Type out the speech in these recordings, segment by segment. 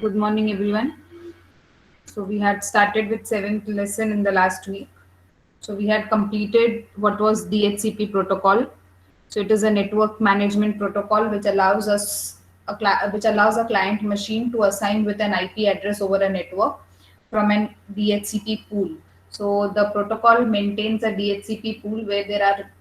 Good morning, everyone. So we had started with seventh lesson in the last week. So we had completed what was DHCP protocol. So it is a network management protocol which allows a client machine to assign with an IP address over a network from an DHCP pool. So the protocol maintains a DHCP pool where there are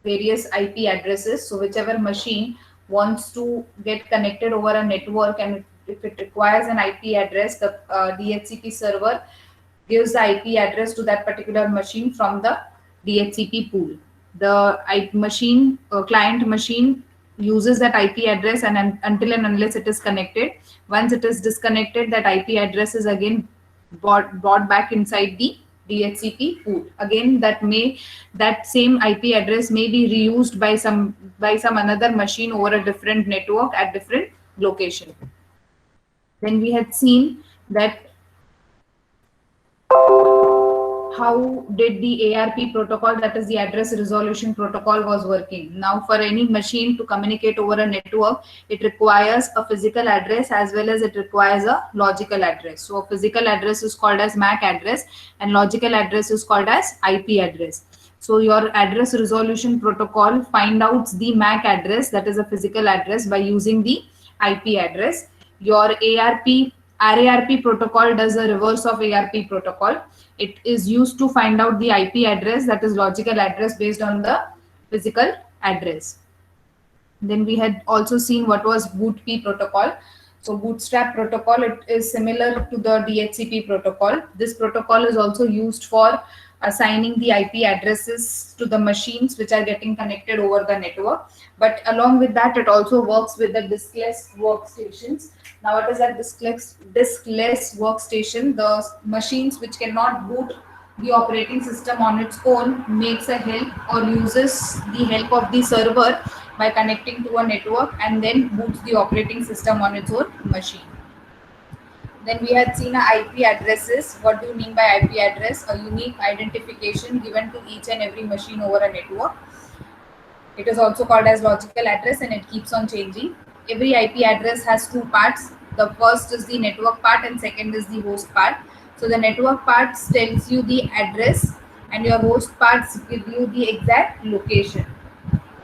various IP addresses. So whichever machine wants to get connected over a network, and if it requires an IP address, the DHCP server gives the IP address to that particular machine from the DHCP pool. The client machine uses that IP address until and unless it is connected. Once it is disconnected, that IP address is again brought back inside the DHCP pool. Again, that same IP address may be reused by some another machine over a different network at different location. Then we had seen that how did the ARP protocol, that is the address resolution protocol, was working. Now, for any machine to communicate over a network, it requires a physical address as well as it requires a logical address. So a physical address is called as MAC address and logical address is called as IP address. So your address resolution protocol find out the MAC address, that is a physical address, by using the IP address. Your RARP protocol does the reverse of ARP protocol. It is used to find out the IP address, that is logical address, based on the physical address. Then we had also seen what was BOOTP protocol. So Bootstrap protocol, it is similar to the DHCP protocol. This protocol is also used for assigning the IP addresses to the machines which are getting connected over the network. But along with that, it also works with the diskless workstations. Now, what is that diskless workstation? The machines which cannot boot the operating system on its own makes a help or uses the help of the server by connecting to a network and then boots the operating system on its own machine. Then we had seen IP addresses. What do you mean by IP address? A unique identification given to each and every machine over a network. It is also called as logical address and it keeps on changing. Every IP address has two parts. The first is the network part and second is the host part. So the network part tells you the address and your host parts give you the exact location.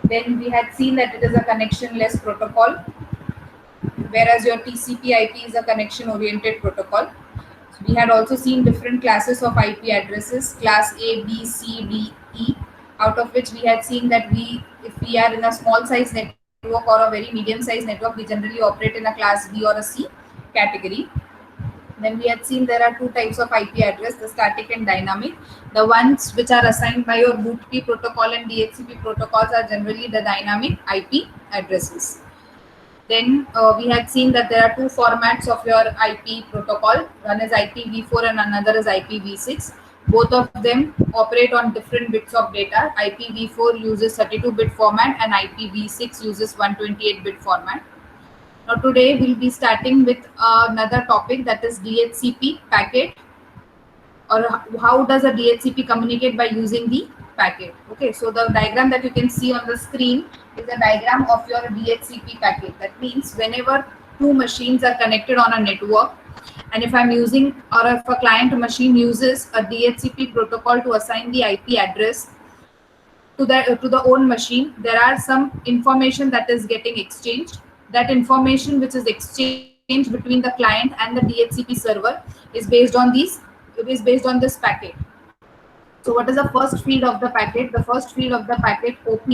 Then we had seen that it is a connectionless protocol, whereas your TCP/IP is a connection-oriented protocol. So we had also seen different classes of IP addresses, class A, B, C, D, E, out of which we had seen that if we are in a small size network or a very medium size network, we generally operate in a class B or a C category. Then we had seen there are two types of IP address, the static and dynamic. The ones which are assigned by your BOOTP protocol and DHCP protocols are generally the dynamic IP addresses. Then we had seen that there are two formats of your IP protocol. One is IPv4 and another is IPv6. Both of them operate on different bits of data. IPv4 uses 32-bit format and IPv6 uses 128-bit format. Now today we'll be starting with another topic, that is DHCP packet, or how does a DHCP communicate by using the packet. Okay, so the diagram that you can see on the screen is a diagram of your DHCP packet. That means whenever two machines are connected on a network, and if I'm using, or if a client machine uses a DHCP protocol to assign the IP address to the own machine, there are some information that is getting exchanged. That information which is exchanged between the client and the DHCP server is based on this packet. So what is the first field of the packet? The first field of the packet, OP,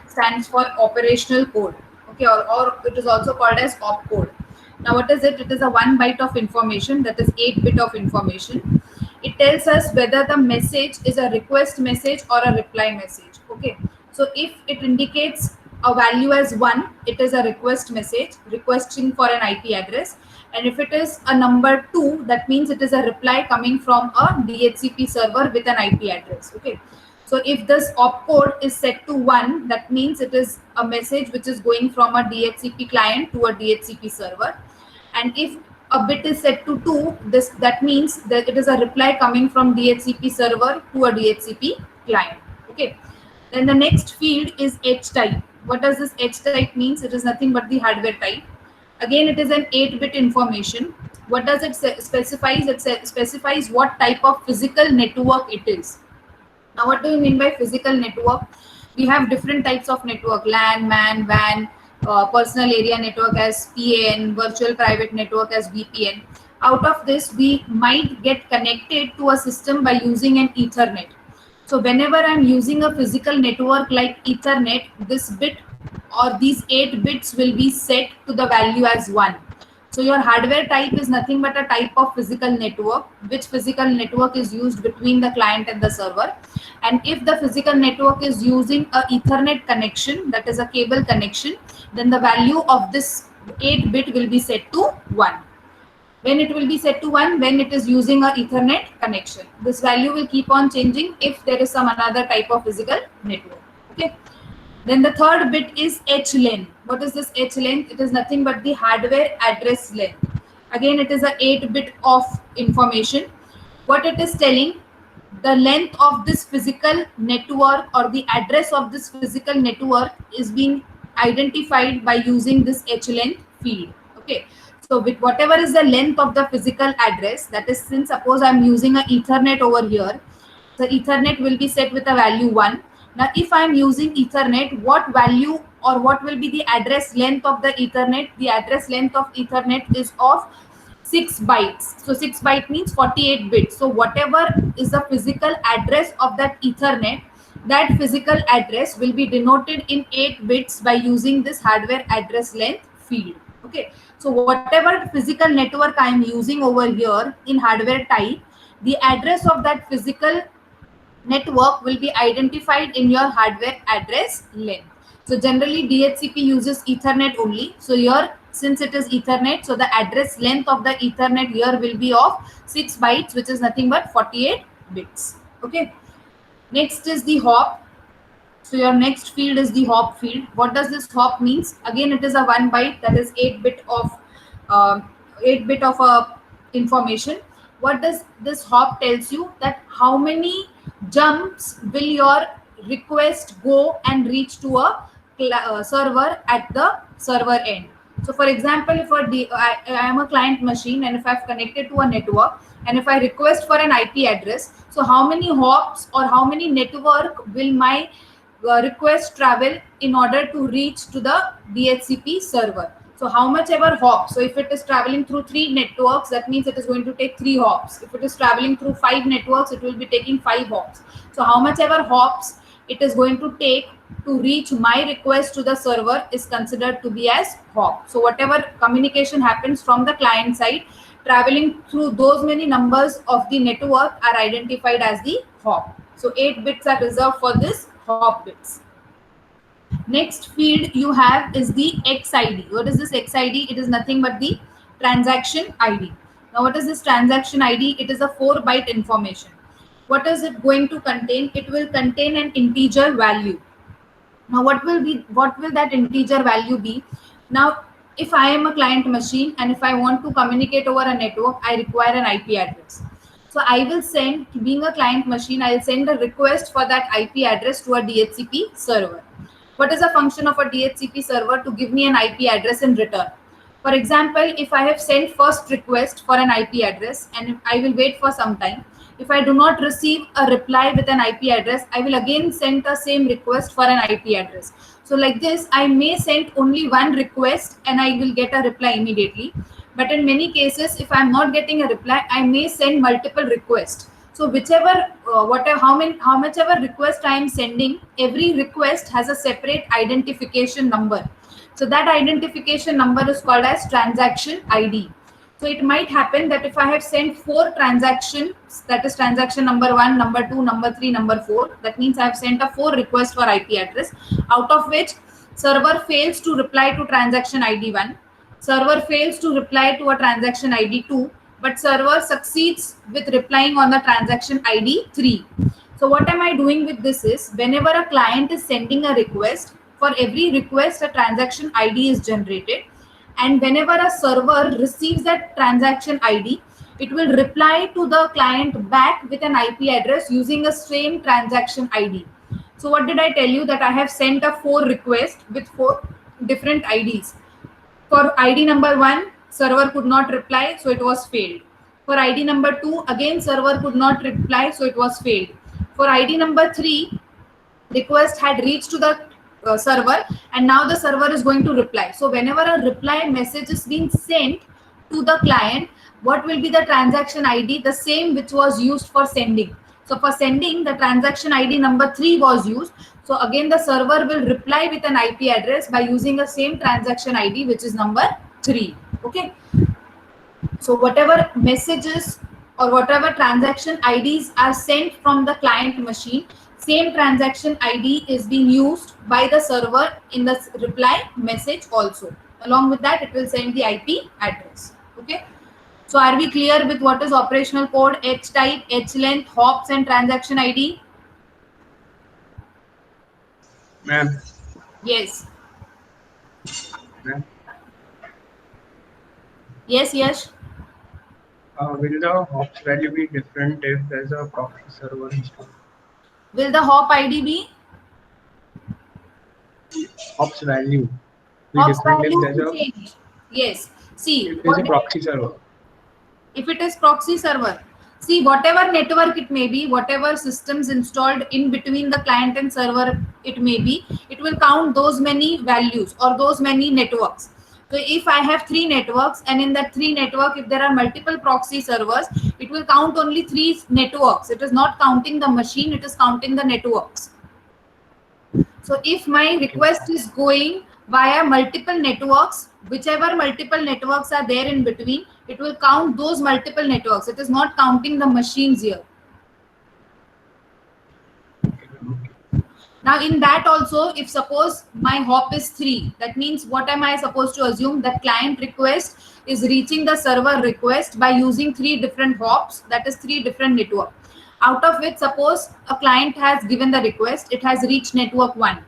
stands for operational code. Okay, or it is also called as opcode. Now what is it? It is a 1 byte of information, that is 8-bit of information. It tells us whether the message is a request message or a reply message. Okay, so if it indicates a value as 1, it is a request message requesting for an IP address. And if it is a number 2, that means it is a reply coming from a DHCP server with an IP address. Okay, so if this opcode is set to 1, that means it is a message which is going from a DHCP client to a DHCP server. And if a bit is set to 2, that means that it is a reply coming from DHCP server to a DHCP client. Okay, then the next field is H type. What does this H type means? It is nothing but the hardware type. Again, it is an 8-bit information. What does it specifies? It specifies what type of physical network it is. Now, what do you mean by physical network? We have different types of network: LAN, MAN, WAN, personal area network as PAN, virtual private network as VPN. Out of this, we might get connected to a system by using an Ethernet. So whenever I'm using a physical network like Ethernet, this bit or these 8 bits will be set to the value as 1. So your hardware type is nothing but a type of physical network, which physical network is used between the client and the server. And if the physical network is using a Ethernet connection, that is a cable connection, then the value of this 8-bit will be set to 1. When it will be set to 1? When it is using a Ethernet connection. This value will keep on changing if there is some another type of physical network. Okay. Then the third bit is H length. What is this H length? It is nothing but the hardware address length. Again, it is a 8-bit of information. What it is telling, the length of this physical network or the address of this physical network is being identified by using this H length field. Okay. So with whatever is the length of the physical address, that is, since suppose I'm using a Ethernet over here, the Ethernet will be set with a value 1. Now, if I am using Ethernet, what value or what will be the address length of the Ethernet? The address length of Ethernet is of 6 bytes. So 6 byte means 48 bits. So whatever is the physical address of that Ethernet, that physical address will be denoted in 8 bits by using this hardware address length field. Okay. So whatever physical network I am using over here in hardware type, the address of that physical network will be identified in your hardware address length. So generally DHCP uses Ethernet only. So here, since it is Ethernet, so the address length of the Ethernet here will be of 6 bytes, which is nothing but 48 bits. Okay. Next is the hop. So your next field is the hop field. What does this hop means? Again, it is a 1 byte, that is 8-bit of 8-bit of information. What does this hop tells you? That how many jumps will your request go and reach to a server at the server end. So for example, if I am a client machine and if I've connected to a network and if I request for an IP address, so how many hops or how many network will my request travel in order to reach to the DHCP server? So how much ever hops. So if it is traveling through 3 networks, that means it is going to take 3 hops. If it is traveling through 5 networks, it will be taking 5 hops. So how much ever hops it is going to take to reach my request to the server is considered to be as hop. So whatever communication happens from the client side, traveling through those many numbers of the network are identified as the hop. So 8 bits are reserved for this hop bits. Next field you have is the XID. What is this XID? It is nothing but the transaction ID. Now what is this transaction ID? It is a 4-byte information. What is it going to contain? It will contain an integer value. Now what will that integer value be? Now if I am a client machine and if I want to communicate over a network, I require an IP address. So I will send, being a client machine, I will send a request for that IP address to a DHCP server. What is the function of a DHCP server? To give me an IP address in return. For example, if I have sent first request for an IP address and I will wait for some time, if I do not receive a reply with an IP address, I will again send the same request for an IP address. So like this, I may send only one request and I will get a reply immediately. But in many cases, if I am not getting a reply, I may send multiple requests. So whichever, how much ever request I am sending, every request has a separate identification number. So that identification number is called as transaction ID. So it might happen that if I have sent 4 transactions, that is transaction number 1, number 2, number 3, number 4, that means I have sent a 4 request for IP address, out of which server fails to reply to transaction ID 1, server fails to reply to a transaction ID 2, but server succeeds with replying on the transaction ID 3. So what am I doing with this is, whenever a client is sending a request, for every request a transaction ID is generated, and whenever a server receives that transaction ID, it will reply to the client back with an IP address using the same transaction ID. So what did I tell you? That I have sent a 4 request with 4 different IDs. For ID number 1, server could not reply, so it was failed. For ID number 2, again server could not reply, so it was failed. For ID number 3, request had reached to the server, and now the server is going to reply. So whenever a reply message is being sent to the client, what will be the transaction ID? The same which was used for sending. So for sending, the transaction ID number 3 was used. So again, the server will reply with an IP address by using the same transaction ID, which is number 3. Okay. So whatever messages or whatever transaction IDs are sent from the client machine, same transaction ID is being used by the server in the reply message also. Along with that, it will send the IP address. Okay. So are we clear with what is operational code, H type, H length, hops and transaction ID? Ma'am. Yes. Ma'am. Yes, yes. Will the hops value be different if there's a proxy server installed? Will the hop ID be? Hops value be Hops different value if there's will change. Yes. See, if there's a proxy server. If it is proxy server, see, whatever network it may be, whatever systems installed in between the client and server it may be, it will count those many values or those many networks. So if I have 3 networks, and in that 3 network, if there are multiple proxy servers, it will count only 3 networks. It is not counting the machine, it is counting the networks. So if my request is going via multiple networks, whichever multiple networks are there in between, it will count those multiple networks. It is not counting the machines here. Now in that also, if suppose my hop is 3, that means what am I supposed to assume? That client request is reaching the server request by using 3 different hops, that is 3 different networks. Out of which, suppose a client has given the request, it has reached network 1.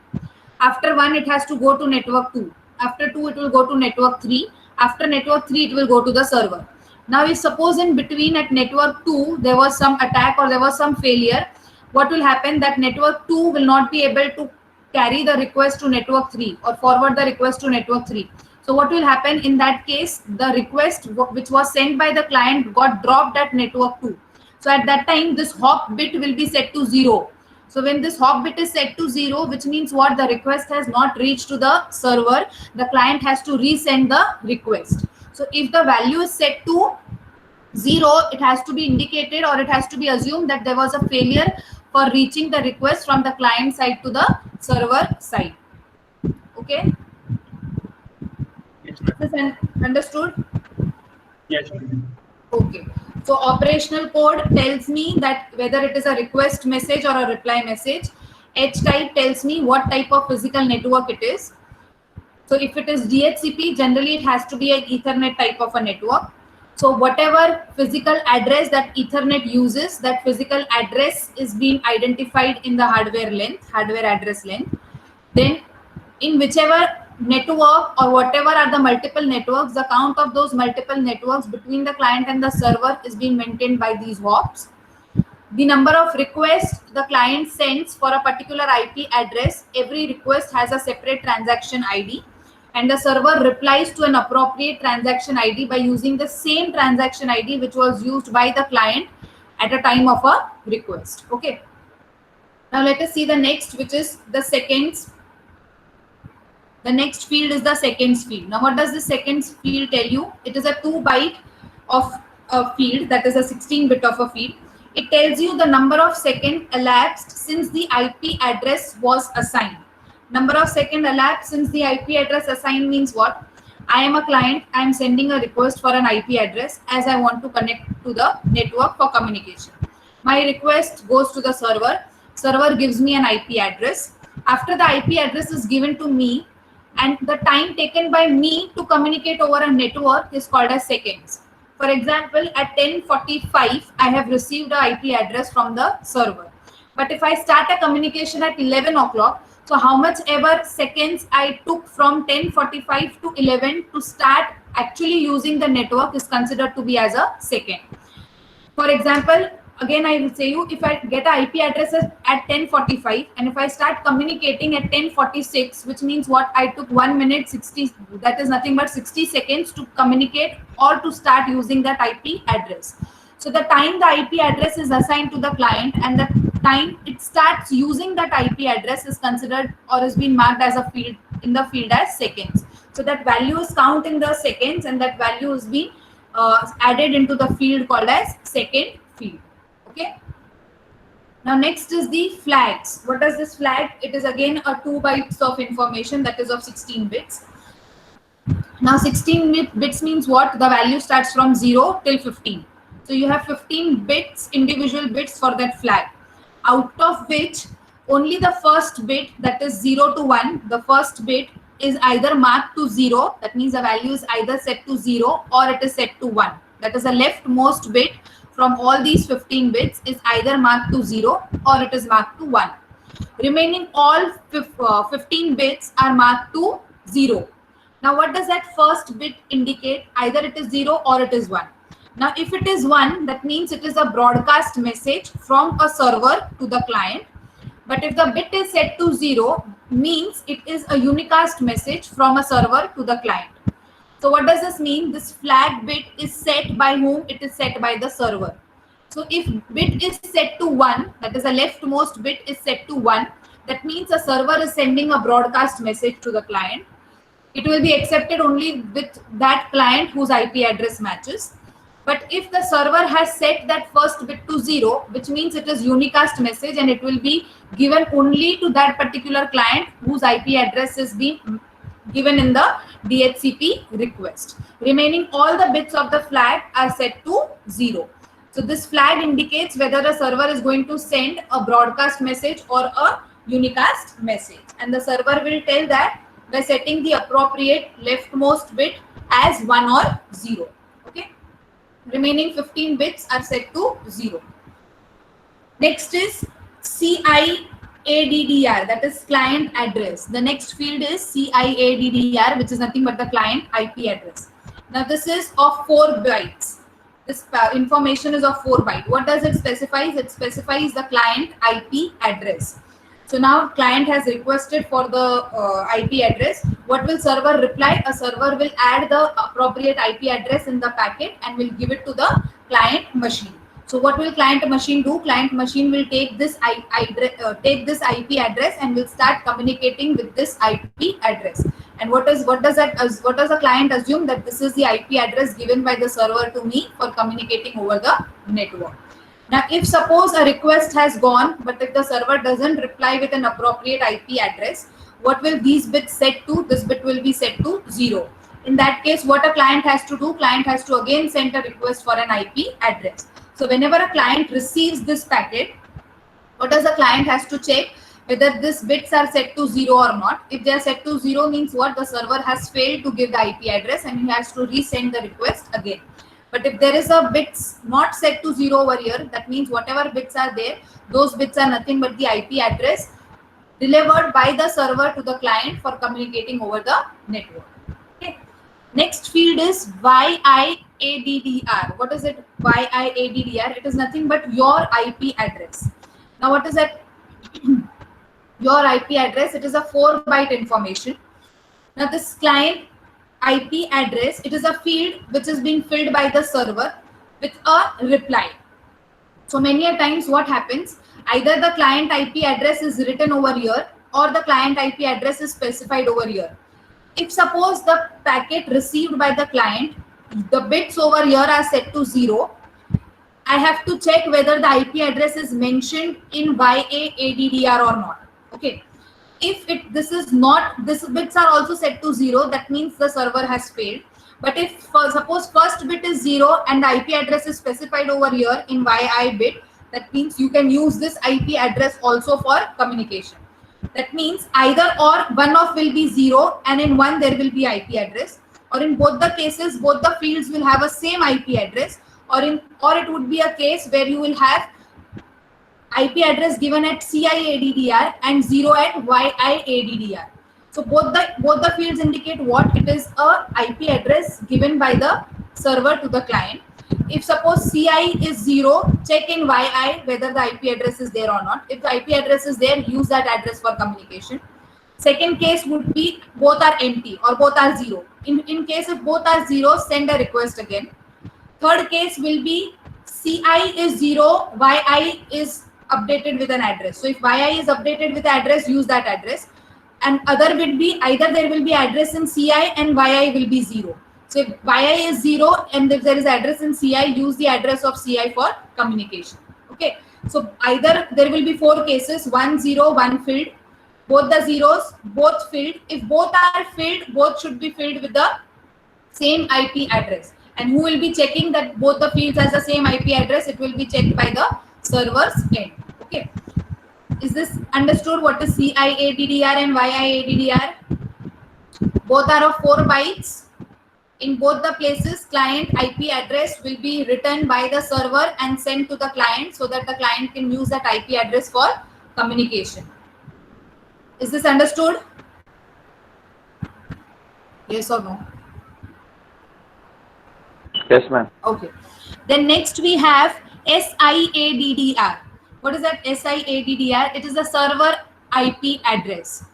After 1, it has to go to network 2. After 2, it will go to network 3. After network 3, it will go to the server. Now, if suppose in between at network 2, there was some attack or there was some failure, what will happen? That network 2 will not be able to carry the request to network 3 or forward the request to network 3. So what will happen in that case? The request which was sent by the client got dropped at network 2. So at that time, this hop bit will be set to 0. So when this hop bit is set to 0, which means what? The request has not reached to the server. The client has to resend the request. So if the value is set to 0, it has to be indicated or it has to be assumed that there was a failure for reaching the request from the client side to the server side. Okay? Yes, Is this understood? yes. Okay. So operational code tells me that whether it is a request message or a reply message. H type tells me what type of physical network it is. So if it is DHCP, generally it has to be an Ethernet type of a network. So whatever physical address that Ethernet uses, that physical address is being identified in the hardware address length. Then in whichever network or whatever are the multiple networks, the count of those multiple networks between the client and the server is being maintained by these hops. The number of requests the client sends for a particular IP address, every request has a separate transaction ID, and the server replies to an appropriate transaction ID by using the same transaction ID which was used by the client at a time of a request. Okay. Now let us see the next, which is the seconds. The next field is the seconds field. Now what does the seconds field tell you? It is a 2 byte of a field, that is a 16-bit of a field. It tells you the number of seconds elapsed since the IP address was assigned. Number of seconds elapsed since the IP address assigned means what? I am a client, I am sending a request for an IP address as I want to connect to the network for communication. My request goes to the server. Server gives me an IP address. After the IP address is given to me, and the time taken by me to communicate over a network is called as seconds. For example, at 10:45, I have received an IP address from the server. But if I start a communication at 11 o'clock, so how much ever seconds I took from 10:45 to 11 to start actually using the network is considered to be as a second. For example, again I will say you, if I get an IP address at 10:45 and if I start communicating at 10:46, which means what, I took 1 minute 60, that is nothing but 60 seconds to communicate or to start using that IP address. So the time the IP address is assigned to the client and the time it starts using that IP address is considered or is being marked as a field in the field as seconds. So that value is count in the seconds and that value is being added into the field called as second field. Okay. Now next is the flags. What is this flag? It is again a 2 bytes of information, that is of 16 bits. Now 16 bits means what? The value starts from 0 till 15. So you have 15 bits, individual bits for that flag, out of which only the first bit, that is 0 to 1, the first bit is either marked to 0, that means the value is either set to 0 or it is set to 1. That is the leftmost bit from all these 15 bits is either marked to 0 or it is marked to 1. Remaining all 15 bits are marked to 0. Now what does that first bit indicate? Either it is 0 or it is 1. Now if it is 1, that means it is a broadcast message from a server to the client. But if the bit is set to 0, means it is a unicast message from a server to the client. So what does this mean? This flag bit is set by whom? It is set by the server. So if bit is set to 1, that is the leftmost bit is set to 1, that means a server is sending a broadcast message to the client. It will be accepted only with that client whose IP address matches. But if the server has set that first bit to 0, which means it is unicast message and it will be given only to that particular client whose IP address is being given in the DHCP request. Remaining all the bits of the flag are set to 0. So this flag indicates whether the server is going to send a broadcast message or a unicast message. And the server will tell that by setting the appropriate leftmost bit as 1 or 0. Okay. Remaining 15 bits are set to 0. Next is CIADDR, that is client address. The next field is CIADDR, which is nothing but the client IP address. Now this is of 4 bytes. This information is of 4 bytes. What does it specify? It specifies the client IP address. So now client has requested for the IP address. What will server reply? A server will add the appropriate IP address in the packet and will give it to the client machine. So what will client machine do? Client machine will take this IP address and will start communicating with this IP address. And what does the client assume? That this is the IP address given by the server to me for communicating over the network. Now, if suppose a request has gone, but if the server doesn't reply with an appropriate IP address, what will these bits set to? This bit will be set to 0. In that case, what a client has to do? Client has to again send a request for an IP address. So whenever a client receives this packet, what does the client has to check? Whether these bits are set to 0 or not. If they are set to 0, means what? The server has failed to give the IP address and he has to resend the request again. But if there is a bits not set to 0 over here, that means whatever bits are there, those bits are nothing but the IP address delivered by the server to the client for communicating over the network. Okay. Next field is YIADDR. What is it? YIADDR. It is nothing but your IP address. Now what is that? Your IP address. It is a 4-byte information. Now this client IP address, it is a field which is being filled by the server with a reply. So many a times what happens? Either the client IP address is written over here or the client IP address is specified over here. If suppose the packet received by the client, the bits over here are set to 0, I have to check whether the IP address is mentioned in YIADDR or not. Okay. If this bits are also set to 0, that means the server has failed. But if suppose first bit is 0 and the IP address is specified over here in YI bit, that means you can use this IP address also for communication. That means either or one of will be 0 and in one there will be IP address, or in both the cases both the fields will have a same IP address, or it would be a case where you will have IP address given at CIADDR and 0 at YIADDR. So both the fields indicate what? It is a IP address given by the server to the client. if suppose CI is 0, check in YI whether the IP address is there or not. If the IP address is there, use that address for communication. Second case would be both are empty or both are 0. In case if both are 0, send a request again. Third case will be CI is 0, YI is updated with an address. So if YI is updated with address, use that address. And other will be either there will be address in CI and YI will be 0. So if YI is 0 and if there is address in CI, use the address of CI for communication. Okay. So either there will be 4 cases, 1 0, 1 filled, both the zeros, both filled. If both are filled, both should be filled with the same IP address. And who will be checking that both the fields has the same IP address? It will be checked by the server's end. Okay. Is this understood? What is CIADDR and YIADDR? Both are of 4 bytes. In both the places, client IP address will be written by the server and sent to the client so that the client can use that IP address for communication. Is this understood? Yes or no? Yes, ma'am. Okay. Then next we have SIADDR. What is that SIADDR? It is a server IP address.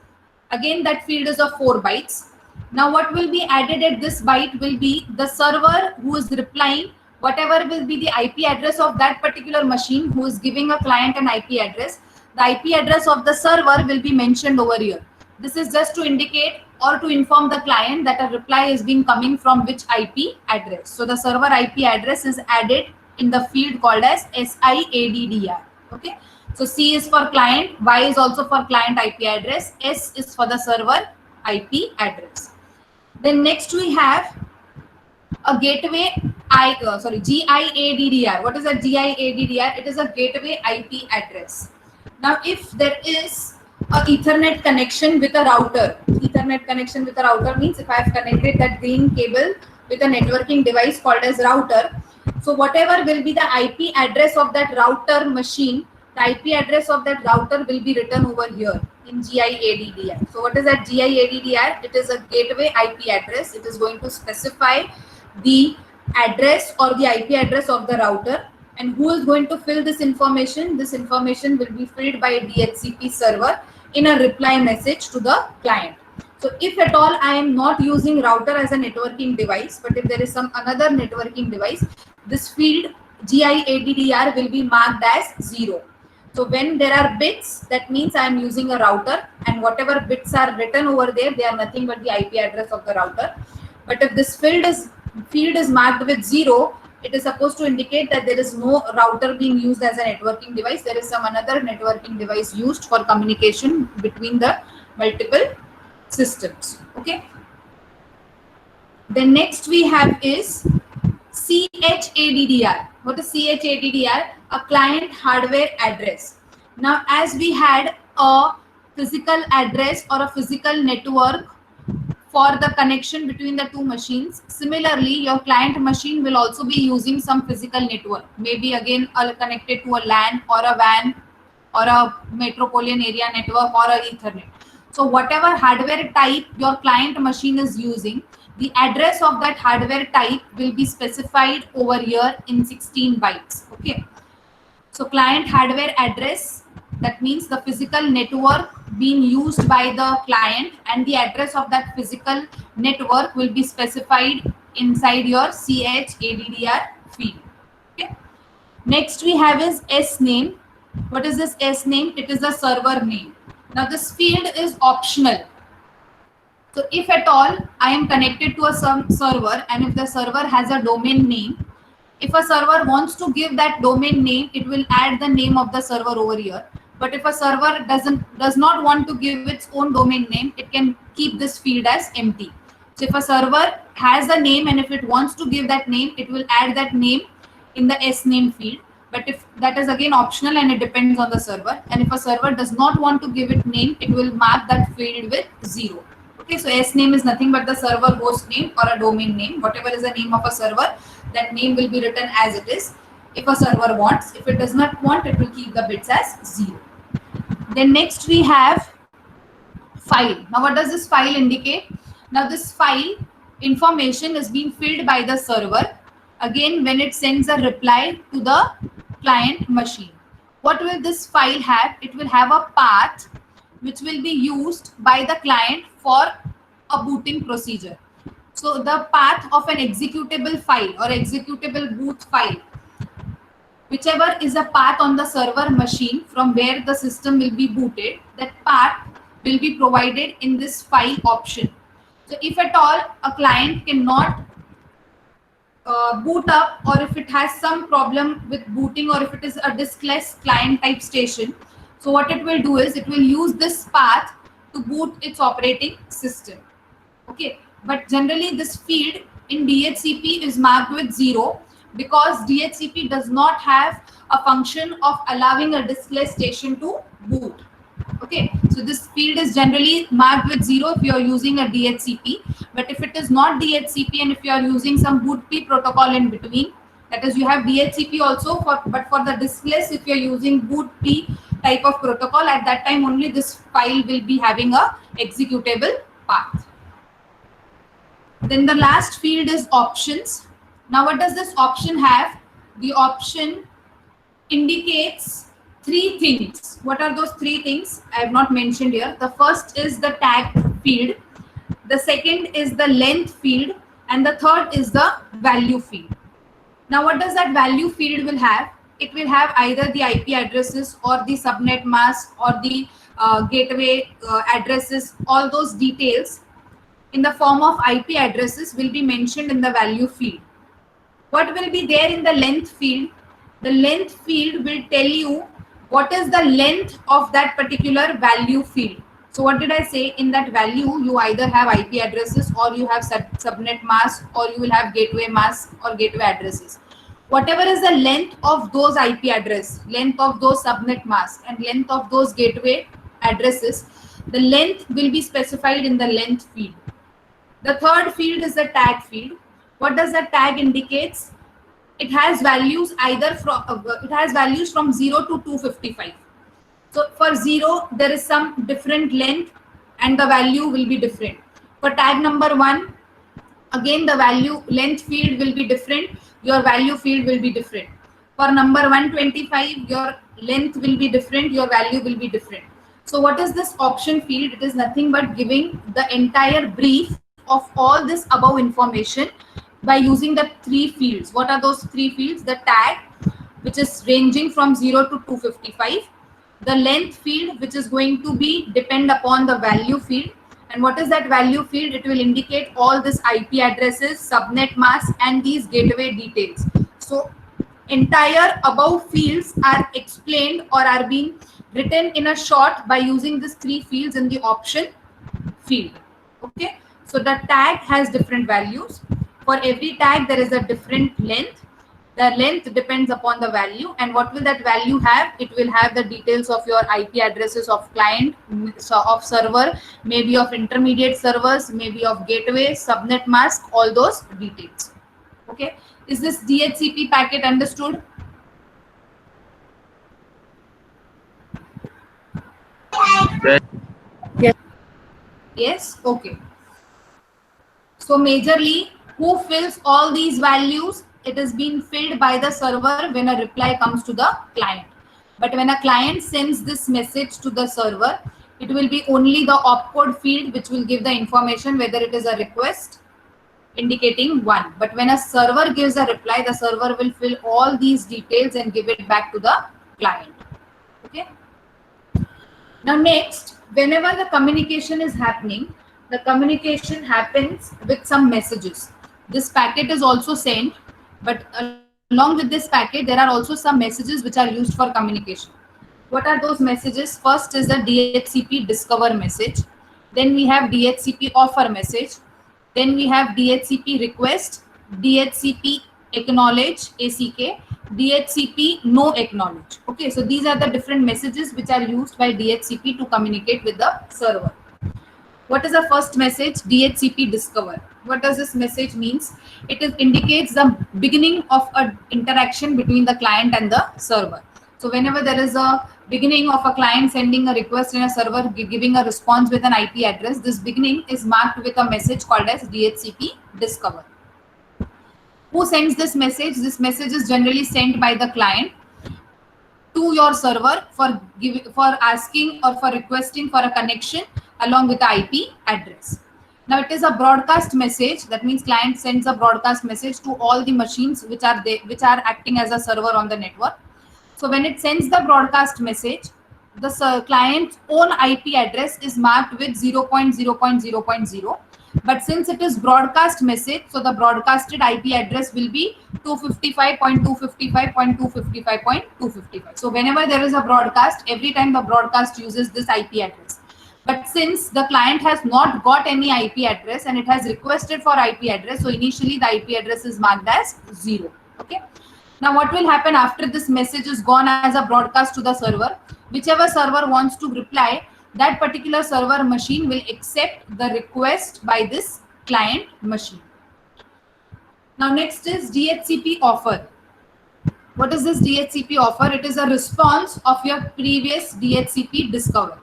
Again, that field is of 4 bytes. Now what will be added at this byte will be the server who is replying, whatever will be the IP address of that particular machine who is giving a client an IP address. The IP address of the server will be mentioned over here. This is just to indicate or to inform the client that a reply is being coming from which IP address. So the server IP address is added in the field called as SIADDR. Okay. So C is for client, Y is also for client IP address, S is for the server IP address. Then next we have a gateway GIADDR. What is a GIADDR? It is a gateway IP address. Now if there is a Ethernet connection with a router, Ethernet connection with a router means if I have connected that green cable with a networking device called as router, so whatever will be the IP address of that router machine, the IP address of that router will be written over here in GIADDR. So what is that GIADDR? It is a gateway IP address. It is going to specify the address or the IP address of the router. And who is going to fill this information? This information will be filled by a DHCP server in a reply message to the client. So if at all I am not using router as a networking device, but if there is some another networking device, this field GIADDR will be marked as 0. So when there are bits, that means I am using a router, and whatever bits are written over there, they are nothing but the IP address of the router. But if this field is marked with 0, it is supposed to indicate that there is no router being used as a networking device. There is some another networking device used for communication between the multiple systems. Okay. Then next we have is CHADDR. What is CHADDR? A client hardware address. Now as we had a physical address or a physical network for the connection between the two machines, similarly your client machine will also be using some physical network, maybe again connected to a LAN or a WAN or a metropolitan area network or a Ethernet. So whatever hardware type your client machine is using, the address of that hardware type will be specified over here in 16 bytes. Okay. So client hardware address, that means the physical network being used by the client, and the address of that physical network will be specified inside your CHADDR field. Okay. Next we have is S name. What is this S name? It is a server name. Now this field is optional. So if at all I am connected to a server, and if the server has a domain name, if a server wants to give that domain name, it will add the name of the server over here. But if a server does not want to give its own domain name, it can keep this field as empty. So if a server has a name and if it wants to give that name, it will add that name in the S name field. But if that is again optional and it depends on the server. And if a server does not want to give it name, it will mark that field with 0. Okay, so S name is nothing but the server host name or a domain name. Whatever is the name of a server, that name will be written as it is. If a server wants, if it does not want, it will keep the bits as 0. Then next we have file. Now what does this file indicate? Now this file information is being filled by the server again when it sends a reply to the client machine. What will this file have? It will have a path which will be used by the client for a booting procedure. So the path of an executable file or executable boot file, whichever is a path on the server machine from where the system will be booted, that path will be provided in this file option. So if at all a client cannot boot up, or if it has some problem with booting, or if it is a diskless client type station, so what it will do is it will use this path to boot its operating system. Okay, but generally this field in DHCP is marked with 0 because DHCP does not have a function of allowing a diskless station to boot. Okay, so this field is generally marked with 0 if you are using a DHCP, but if it is not DHCP and if you are using some BootP protocol in between, that is you have DHCP also, but for the diskless, if you are using BootP type of protocol, at that time only this file will be having a executable path. Then the last field is options. Now what does this option have? The option indicates 3 things. What are those 3 things? I have not mentioned here. The first is the tag field, the second is the length field, and the third is the value field. Now what does that value field will have? It will have either the IP addresses or the subnet mask or the gateway addresses. All those details in the form of IP addresses will be mentioned in the value field. What will be there in the length field? The length field will tell you what is the length of that particular value field. So what did I say? In that value, you either have IP addresses or you have subnet mask or you will have gateway mask or gateway addresses. Whatever is the length of those IP address, length of those subnet mask, and length of those gateway addresses, the length will be specified in the length field. The third field is the tag field. What does the tag indicates? It has values either from from 0 to 255. So for 0 there is some different length and the value will be different. For tag number 1, again the value length field will be different, your value field will be different. For number 125, your length will be different, your value will be different. So what is this option field? It is nothing but giving the entire brief of all this above information by using the 3 fields. What are those 3 fields? The tag, which is ranging from 0 to 255, the length field, which is going to be depend upon the value field. And what is that value field? It will indicate all this IP addresses, subnet mask, and these gateway details. So entire above fields are explained or are being written in a short by using these 3 fields in the option field. Okay, so the tag has different values. For every tag there is a different length. The length depends upon the value, and what will that value have? It will have the details of your IP addresses of client, of server, maybe of intermediate servers, maybe of gateway, subnet mask, all those details. Okay, is this DHCP packet understood? Yes. Yes. Okay. So majorly, who fills all these values? It is being filled by the server when a reply comes to the client. But when a client sends this message to the server, it will be only the opcode field which will give the information whether it is a request indicating 1. But when a server gives a reply, the server will fill all these details and give it back to the client. Okay. Now next, whenever the communication is happening, the communication happens with some messages. This packet is also sent, but along with this packet, there are also some messages which are used for communication. What are those messages? First is the DHCP discover message. Then we have DHCP offer message. Then we have DHCP request, DHCP acknowledge, ACK, DHCP no acknowledge. Okay, so these are the different messages which are used by DHCP to communicate with the server. What is the first message? DHCP discover. What does this message means? It indicates the beginning of an interaction between the client and the server. So whenever there is a beginning of a client sending a request and a server giving a response with an IP address, this beginning is marked with a message called as DHCP discover. Who sends this message? This message is generally sent by the client to your server for asking or for requesting for a connection along with the IP address. Now it is a broadcast message. That means client sends a broadcast message to all the machines which are acting as a server on the network. So when it sends the broadcast message, the client's own IP address is marked with 0.0.0.0. But since it is broadcast message, so the broadcasted IP address will be 255.255.255.255. So whenever there is a broadcast, every time the broadcast uses this IP address. But since the client has not got any IP address and it has requested for IP address, so initially the IP address is marked as 0. Okay. Now what will happen after this message is gone as a broadcast to the server? Whichever server wants to reply, that particular server machine will accept the request by this client machine. Now next is DHCP offer. What is this DHCP offer? It is a response of your previous DHCP discover.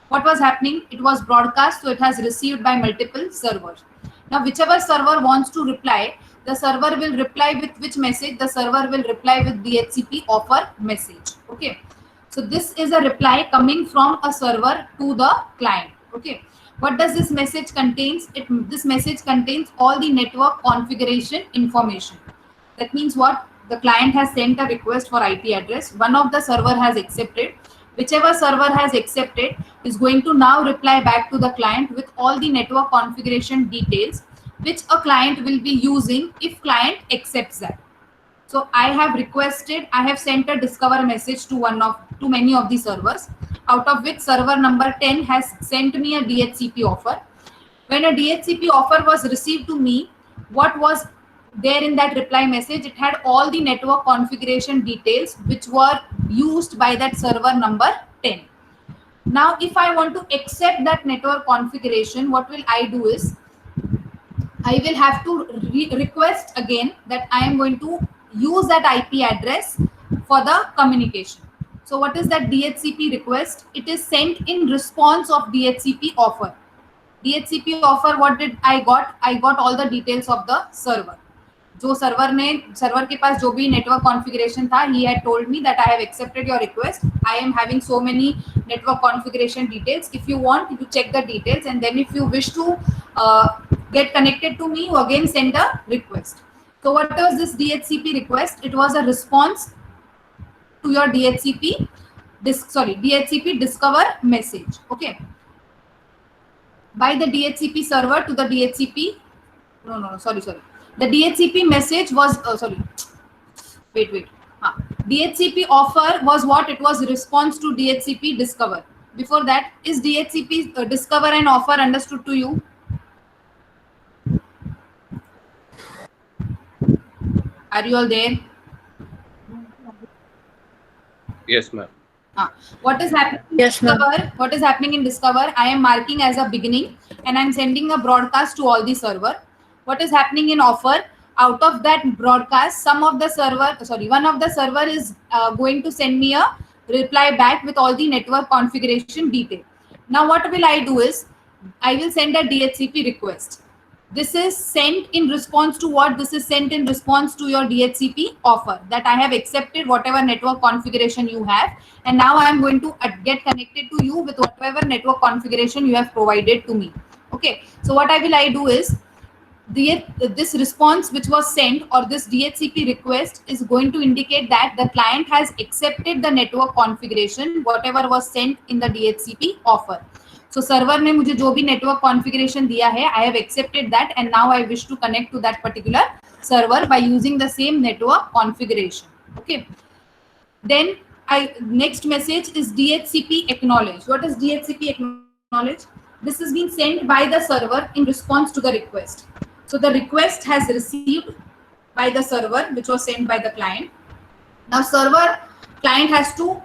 What was happening? It was broadcast, so it has received by multiple servers. Now whichever server wants to reply, the server will reply with which message? The server will reply with DHCP offer message. Okay. So this is a reply coming from a server to the client. Okay. What does this message contains? This message contains all the network configuration information. That means what? The client has sent a request for IP address. One of the server has accepted. Whichever server has accepted is going to now reply back to the client with all the network configuration details which a client will be using if client accepts that. So I have sent a discover message to many of the servers, out of which server number 10 has sent me a DHCP offer. When a DHCP offer was received to me, what was there in that reply message? It had all the network configuration details which were used by that server number 10. Now, if I want to accept that network configuration, what will I do is, I will have to request again that I am going to use that IP address for the communication. So what is that DHCP request? It is sent in response of DHCP offer. DHCP offer, what did I got? I got all the details of the server. जो server के पास जो भी network configuration था, he had told me that I have accepted your request. I am having so many network configuration details. If you want, you check the details, and then if you wish to get connected to me, you again send a request. So what was this DHCP request? It was a response to your DHCP discover message. Okay. By the DHCP server to the DHCP. Sorry. The DHCP message was DHCP offer was what? It was response to DHCP discover. Before that, is DHCP discover and offer understood to you? Are you all there? Yes, ma'am. What is happening? Yes, ma'am. What is happening in discover? I am marking as a beginning, and I am sending a broadcast to all the server. What is happening in offer? Out of that broadcast, one of the server is going to send me a reply back with all the network configuration detail. Now what will I do is, I will send a DHCP request. This is sent in response to what? This is sent in response to your DHCP offer, that I have accepted whatever network configuration you have, and now I am going to get connected to you with whatever network configuration you have provided to me. Okay. So what I do is, this response which was sent, or this DHCP request, is going to indicate that the client has accepted the network configuration whatever was sent in the DHCP offer. So server ने मुझे जो भी network configuration दिया है, I have accepted that, and now I wish to connect to that particular server by using the same network configuration. Okay. Then next message is DHCP acknowledge. What is DHCP acknowledge? This is being sent by the server in response to the request. So the request has received by the server, which was sent by the client. Now client has to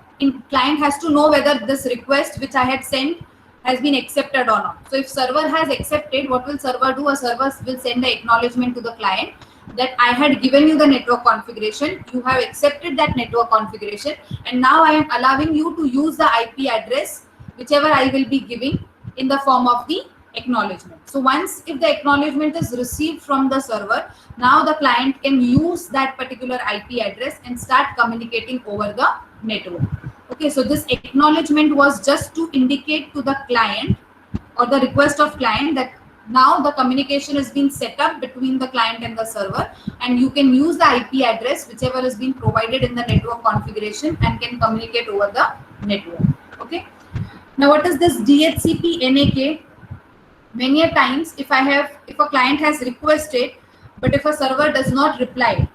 know whether this request which I had sent has been accepted or not. So if server has accepted, what will server do? A server will send the acknowledgement to the client that I had given you the network configuration, you have accepted that network configuration, and now I am allowing you to use the IP address whichever I will be giving in the form of the acknowledgement. So once if the acknowledgement is received from the server, now the client can use that particular IP address and start communicating over the network. Okay, so this acknowledgement was just to indicate to the client or the request of client that now the communication is being set up between the client and the server, and you can use the IP address whichever is being provided in the network configuration and can communicate over the network. Okay. Now what is this DHCP NAK? Many a times if a client has requested, but if a server does not reply,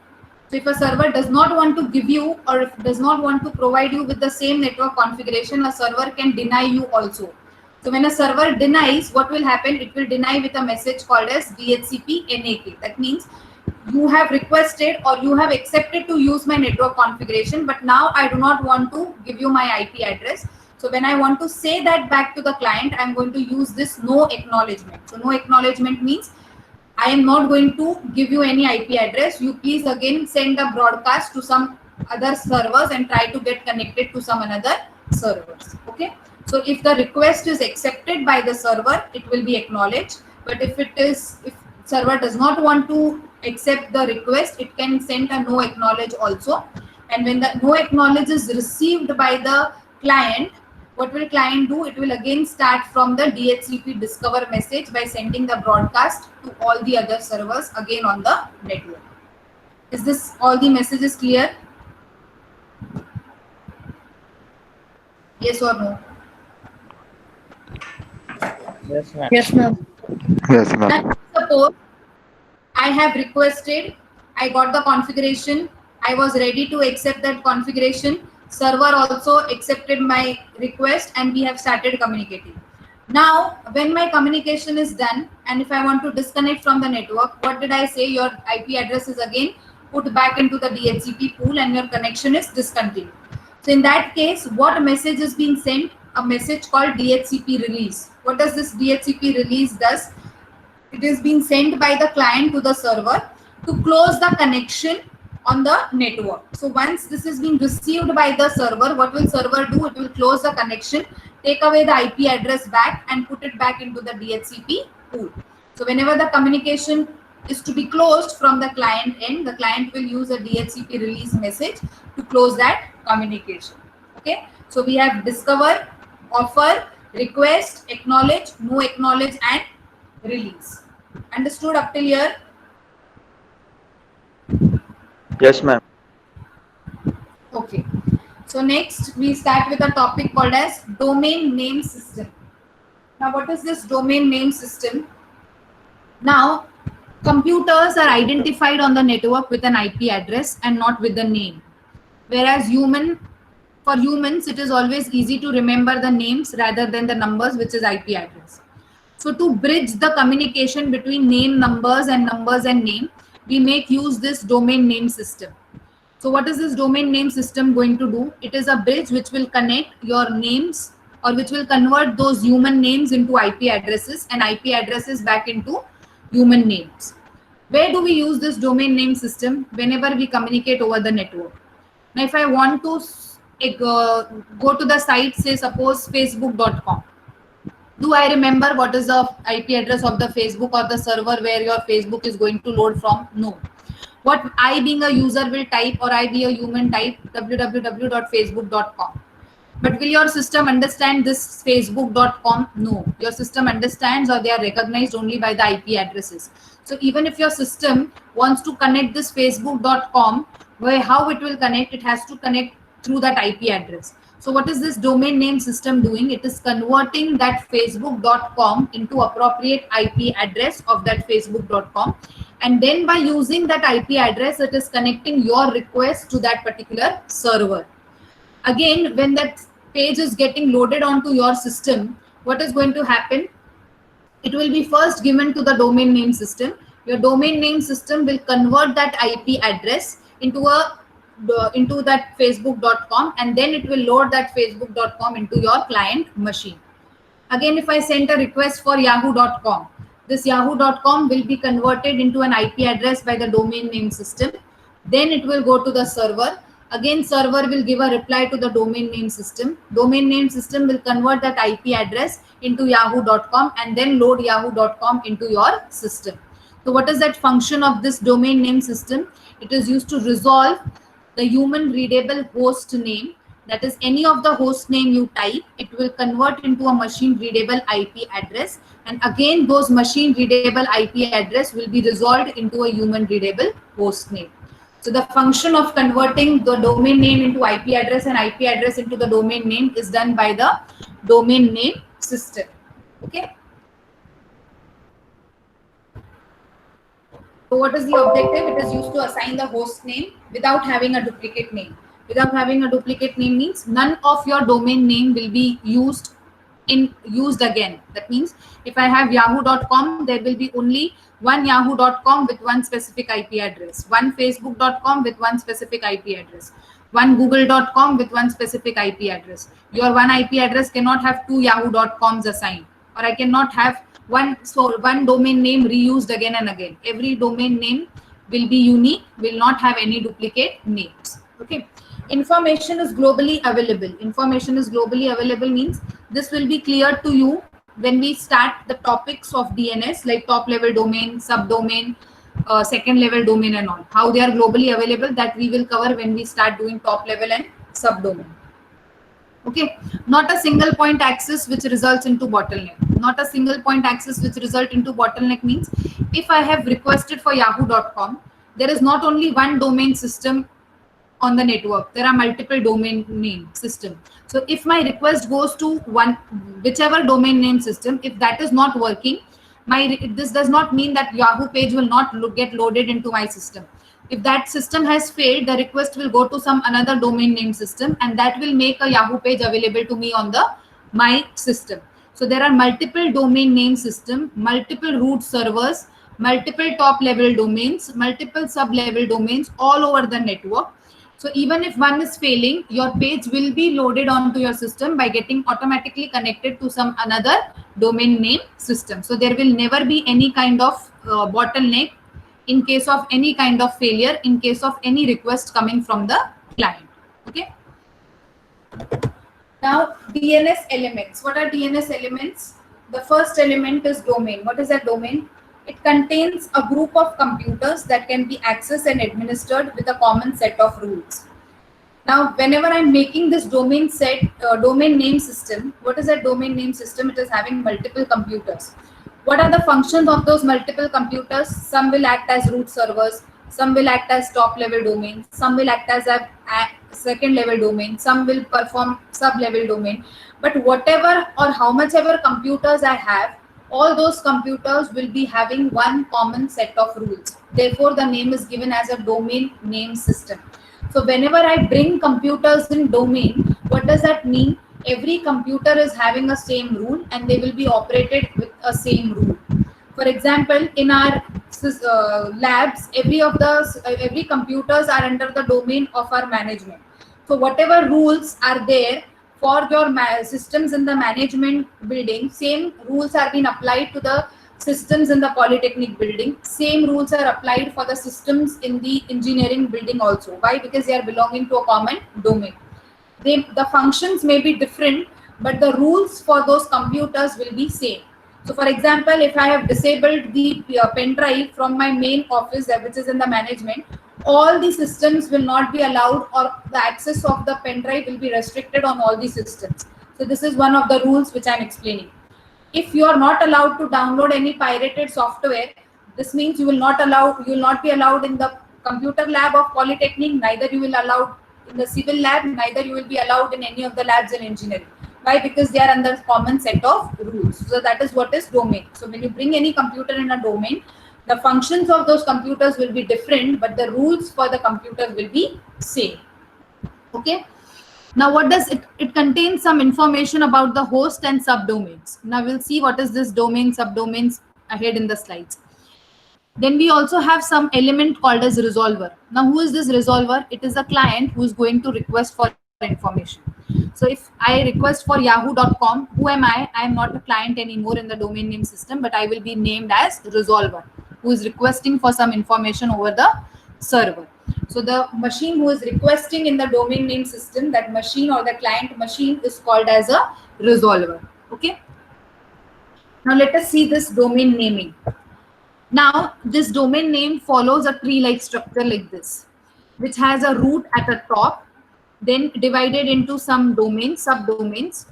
so if a server does not want to give you or if does not want to provide you with the same network configuration, a server can deny you also. So when a server denies, what will happen? It will deny with a message called as DHCP NAK. That means you have requested or you have accepted to use my network configuration, but now I do not want to give you my IP address. So when I want to say that back to the client, I'm going to use this no acknowledgement. So no acknowledgement means I am not going to give you any IP address. You please again send a broadcast to some other servers and try to get connected to some another servers. Okay. So if the request is accepted by the server, it will be acknowledged. But if server does not want to accept the request, it can send a no acknowledge also. And when the no acknowledge is received by the client, what will client do? It will again start from the DHCP discover message by sending the broadcast to all the other servers again on the network. Is this all the messages clear? Yes or no? Yes, ma'am. Yes, ma'am. Yes, ma'am. Now, suppose I have requested, I got the configuration, I was ready to accept that configuration, server also accepted my request and we have started communicating. Now, when my communication is done and if I want to disconnect from the network, what did I say? Your IP address is again put back into the DHCP pool and your connection is discontinued. So in that case, what message is being sent? A message called DHCP release. What does this DHCP release does? It is being sent by the client to the server to close the connection on the network. So once this is being received by the server, what will server do? It will close the connection, take away the IP address back and put it back into the DHCP pool. So whenever the communication is to be closed from the client end, the client will use a DHCP release message to close that communication. Okay. So we have discover, offer, request, acknowledge, no acknowledge and release. Understood up till here? Yes, ma'am. Okay. So next we start with a topic called as domain name system. Now what is this domain name system? Now computers are identified on the network with an IP address and not with the name. Whereas for humans, it is always easy to remember the names rather than the numbers, which is IP address. So to bridge the communication between numbers and name, we make use this domain name system. So what is this domain name system going to do? It is a bridge which will connect your names or which will convert those human names into IP addresses and IP addresses back into human names. Where do we use this domain name system? Whenever we communicate over the network. Now if I want to go to the site, say suppose facebook.com. Do I remember what is the IP address of the Facebook or the server where your Facebook is going to load from? No. What I being a user will type or I be a human type www.facebook.com. But will your system understand this facebook.com? No. Your system understands or they are recognized only by the IP addresses. So even if your system wants to connect this facebook.com, how it will connect? It has to connect through that IP address. So what is this domain name system doing? It is converting that facebook.com into appropriate IP address of that facebook.com. And then by using that IP address, it is connecting your request to that particular server. Again, when that page is getting loaded onto your system, what is going to happen? It will be first given to the domain name system. Your domain name system will convert that IP address into that facebook.com and then it will load that facebook.com into your client machine. Again, if I send a request for yahoo.com, this yahoo.com will be converted into an IP address by the domain name system. Then it will go to the server. Again, server will give a reply to the domain name system. Domain name system will convert that IP address into yahoo.com and then load yahoo.com into your system. So what is that function of this domain name system? It is used to resolve the human readable host name. That is, any of the host name you type, it will convert into a machine readable IP address. And again, those machine readable IP address will be resolved into a human readable host name. So the function of converting the domain name into IP address and IP address into the domain name is done by the domain name system. Okay. So what is the objective? It is used to assign the host name without having a duplicate name. Without having a duplicate name means none of your domain name will be used again. That means if I have yahoo.com, there will be only one yahoo.com with one specific IP address, one facebook.com with one specific IP address, one google.com with one specific IP address. Your one IP address cannot have two yahoo.coms assigned, or I cannot have one domain name reused again and again. Every domain name will be unique, will not have any duplicate names. Okay. Information is globally available. Information is globally available means this will be clear to you when we start the topics of DNS, like top level domain, subdomain, second level domain and all. How they are globally available, that we will cover when we start doing top level and subdomain. Okay, not a single point access which results into bottleneck. Not a single point access which result into bottleneck means if I have requested for yahoo.com, there is not only one domain system on the network, there are multiple domain name system. So if my request goes to whichever domain name system, if that is not working, this does not mean that Yahoo page will not get loaded into my system. If that system has failed, the request will go to some another domain name system, and that will make a Yahoo page available to me on my system. So there are multiple domain name system, multiple root servers, multiple top level domains, multiple sub level domains all over the network. So even if one is failing, your page will be loaded onto your system by getting automatically connected to some another domain name system. So there will never be any kind of bottleneck in case of any kind of failure, in case of any request coming from the client. Okay. Now DNS elements. What are DNS elements? The first element is domain. What is a domain? It contains a group of computers that can be accessed and administered with a common set of rules. Now, whenever I'm making this domain name system, what is a domain name system? It is having multiple computers. What are the functions of those multiple computers? Some will act as root servers, some will act as top level domain, some will act as a second level domain, some will perform sub level domain. But whatever or how much ever computers I have, all those computers will be having one common set of rules. Therefore, the name is given as a domain name system. So whenever I bring computers in domain, what does that mean? Every computer is having a same rule and they will be operated with a same rule. For example, in our labs, every computers are under the domain of our management. So whatever rules are there for your systems in the management building, same rules are being applied to the systems in the polytechnic building. Same rules are applied for the systems in the engineering building also. Why? Because they are belonging to a common domain. The functions may be different, but the rules for those computers will be same. So for example, if I have disabled the pen drive from my main office, which is in the management, all the systems will not be allowed, or the access of the pen drive will be restricted on all the systems. So this is one of the rules which I am explaining. If you are not allowed to download any pirated software, this means you will not be allowed in the computer lab of polytechnic, neither you will allowed in the civil lab, neither you will be allowed in any of the labs in engineering. Why? Because they are under common set of rules. So that is what is domain. So when you bring any computer in a domain, the functions of those computers will be different, but the rules for the computers will be same. Okay. Now what does it contains some information about the host and subdomains. Now we'll see what is this domain, subdomains ahead in the slides. Then we also have some element called as resolver. Now who is this resolver? It is a client who is going to request for information. So if I request for yahoo.com, who am I? I am not a client anymore in the domain name system, but I will be named as resolver, who is requesting for some information over the server. So the machine who is requesting in the domain name system, that machine or the client machine is called as a resolver. Okay. Now let us see this domain naming. Now this domain name follows a tree-like structure like this, which has a root at the top, then divided into some domains, subdomains,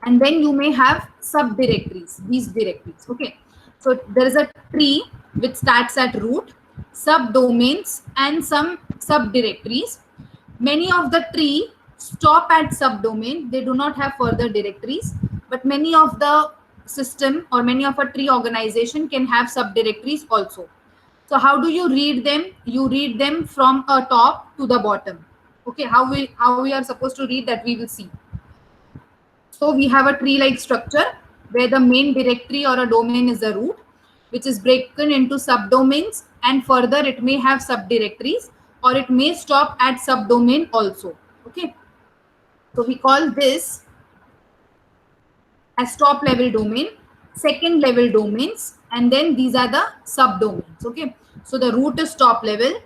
and then you may have subdirectories, these directories. Okay, so there is a tree which starts at root, subdomains, and some subdirectories. Many of the tree stop at subdomain, they do not have further directories, but many of the system or many of a tree organization can have subdirectories also. So how do you read them? You read them from a top to the bottom. Okay, how we are supposed to read that we will see. So we have a tree-like structure where the main directory or a domain is the root, which is broken into subdomains, and further it may have subdirectories or it may stop at subdomain also. Okay, so we call this as top level domain, second level domains, and then these are the subdomains. Okay, so the root is top level,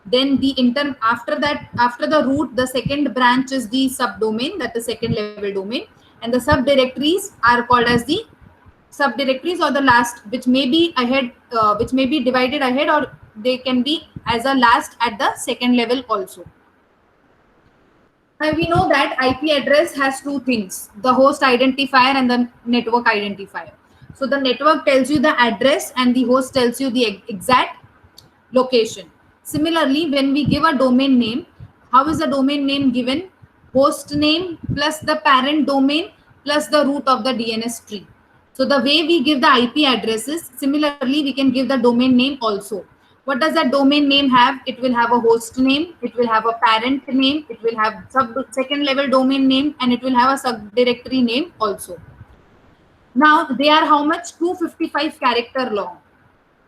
then the after the root, the second branch is the subdomain, that is second level domain, and the subdirectories are called as the subdirectories or the last, which may be ahead, which may be divided ahead, or they can be as a last at the second level also. Now we know that IP address has two things, the host identifier and the network identifier. So the network tells you the address and the host tells you the exact location. Similarly, when we give a domain name, how is the domain name given? Host name plus the parent domain plus the root of the DNS tree. So the way we give the IP addresses, similarly we can give the domain name also. What does that domain name have? It will have a host name, it will have a parent name, it will have second level domain name, and it will have a subdirectory name also. Now they are how much? 255 character long.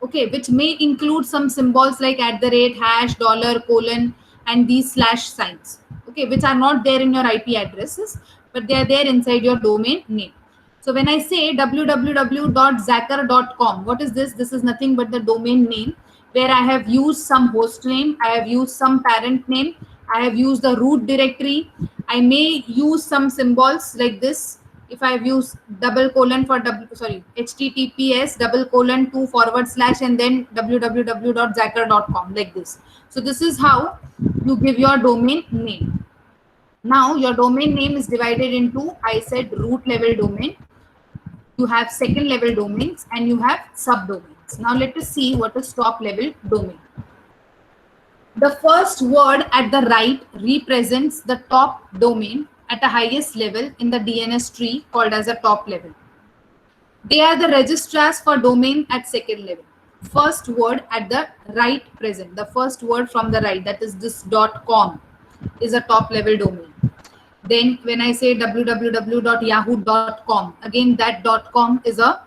Okay, which may include some symbols like @ hash, dollar, colon, and these slash signs. Okay, which are not there in your IP addresses, but they are there inside your domain name. So when I say www.zacker.com, what is this? This is nothing but the domain name where I have used some host name, I have used some parent name, I have used the root directory. I may use some symbols like this. If I have used https://2/ and then www.zacker.com like this. So this is how you give your domain name. Now your domain name is divided into, I said, root level domain, you have second level domains, and you have subdomains. Now let us see what is top level domain. The first word at the right represents the top domain at a highest level in the DNS tree called as a top level. They are the registrars for domain at second level. First word at the right present, the first word from the right, that is this .com, is a top level domain. Then when I say www.yahoo.com, again that .com is a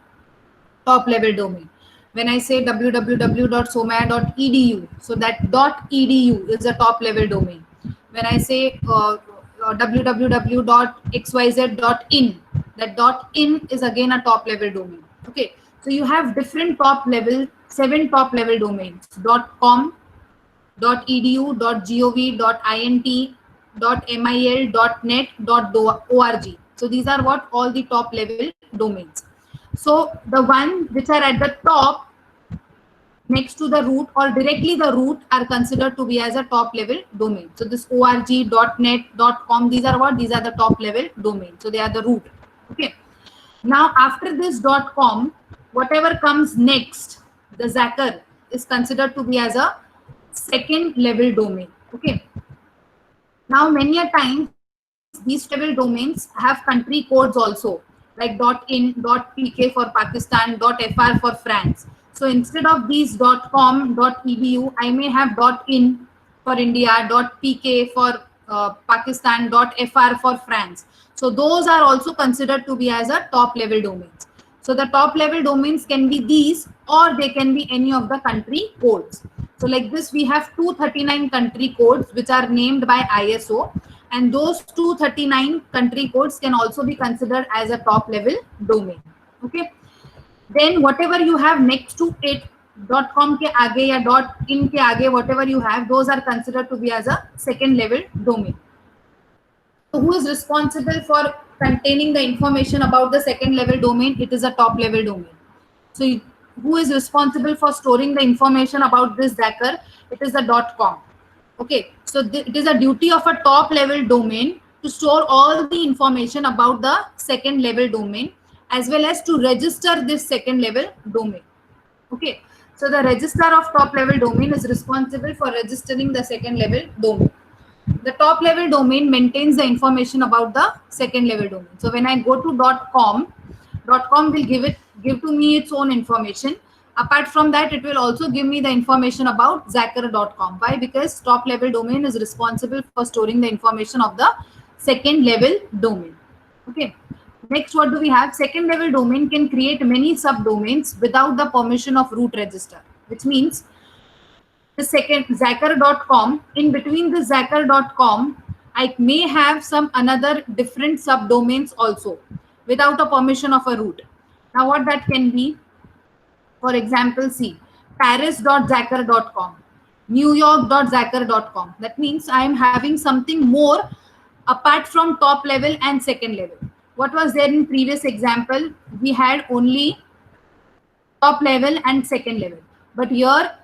top level domain. When I say www.somaya.edu, so that .edu is a top level domain. When I say www.xyz.in, that .in is again a top level domain. Okay, so you have different top level, 7 top level domains: .com, .edu, .gov, .int, .mil, .net, .org. So these are what all the top level domains. So the one which are at the top next to the root or directly the root are considered to be as a top level domain. So this .org, .net, .com, these are what? These are the top level domains. So they are the root. Okay. Now after this .com, whatever comes next, the Zacker is considered to be as a second level domain. Okay. Now many a times these level domains have country codes also, like .in, .pk for Pakistan, .fr for France. So instead of these .com, .edu, I may have .in for India, .pk for Pakistan, .fr for France. So those are also considered to be as a top level domains. So the top level domains can be these, or they can be any of the country codes. So like this, we have 239 country codes which are named by ISO, and those 239 country codes can also be considered as a top level domain. Okay. Then whatever you have next to it .com के आगे या .in के आगे, whatever you have, those are considered to be as a second level domain. So who is responsible for containing the information about the second level domain? It is a top level domain. So who is responsible for storing the information about this Zacker? It is the .com. Okay, so it is a duty of a top level domain to store all the information about the second level domain, as well as to register this second level domain. Okay, so the registrar of top level domain is responsible for registering the second level domain. The top level domain maintains the information about the second level domain. So when I go to .com will give to me its own information. Apart from that, it will also give me the information about Zacker.com. Why? Because top level domain is responsible for storing the information of the second level domain. Okay. Next, what do we have? Second level domain can create many subdomains without the permission of root register, which means the second Zacker.com, in between the Zacker.com, I may have some another different subdomains also without a permission of a root. Now what that can be? For example, see, paris.zacker.com, newyork.zacker.com. That means I am having something more apart from top level and second level. What was there in previous example? We had only top level and second level. But here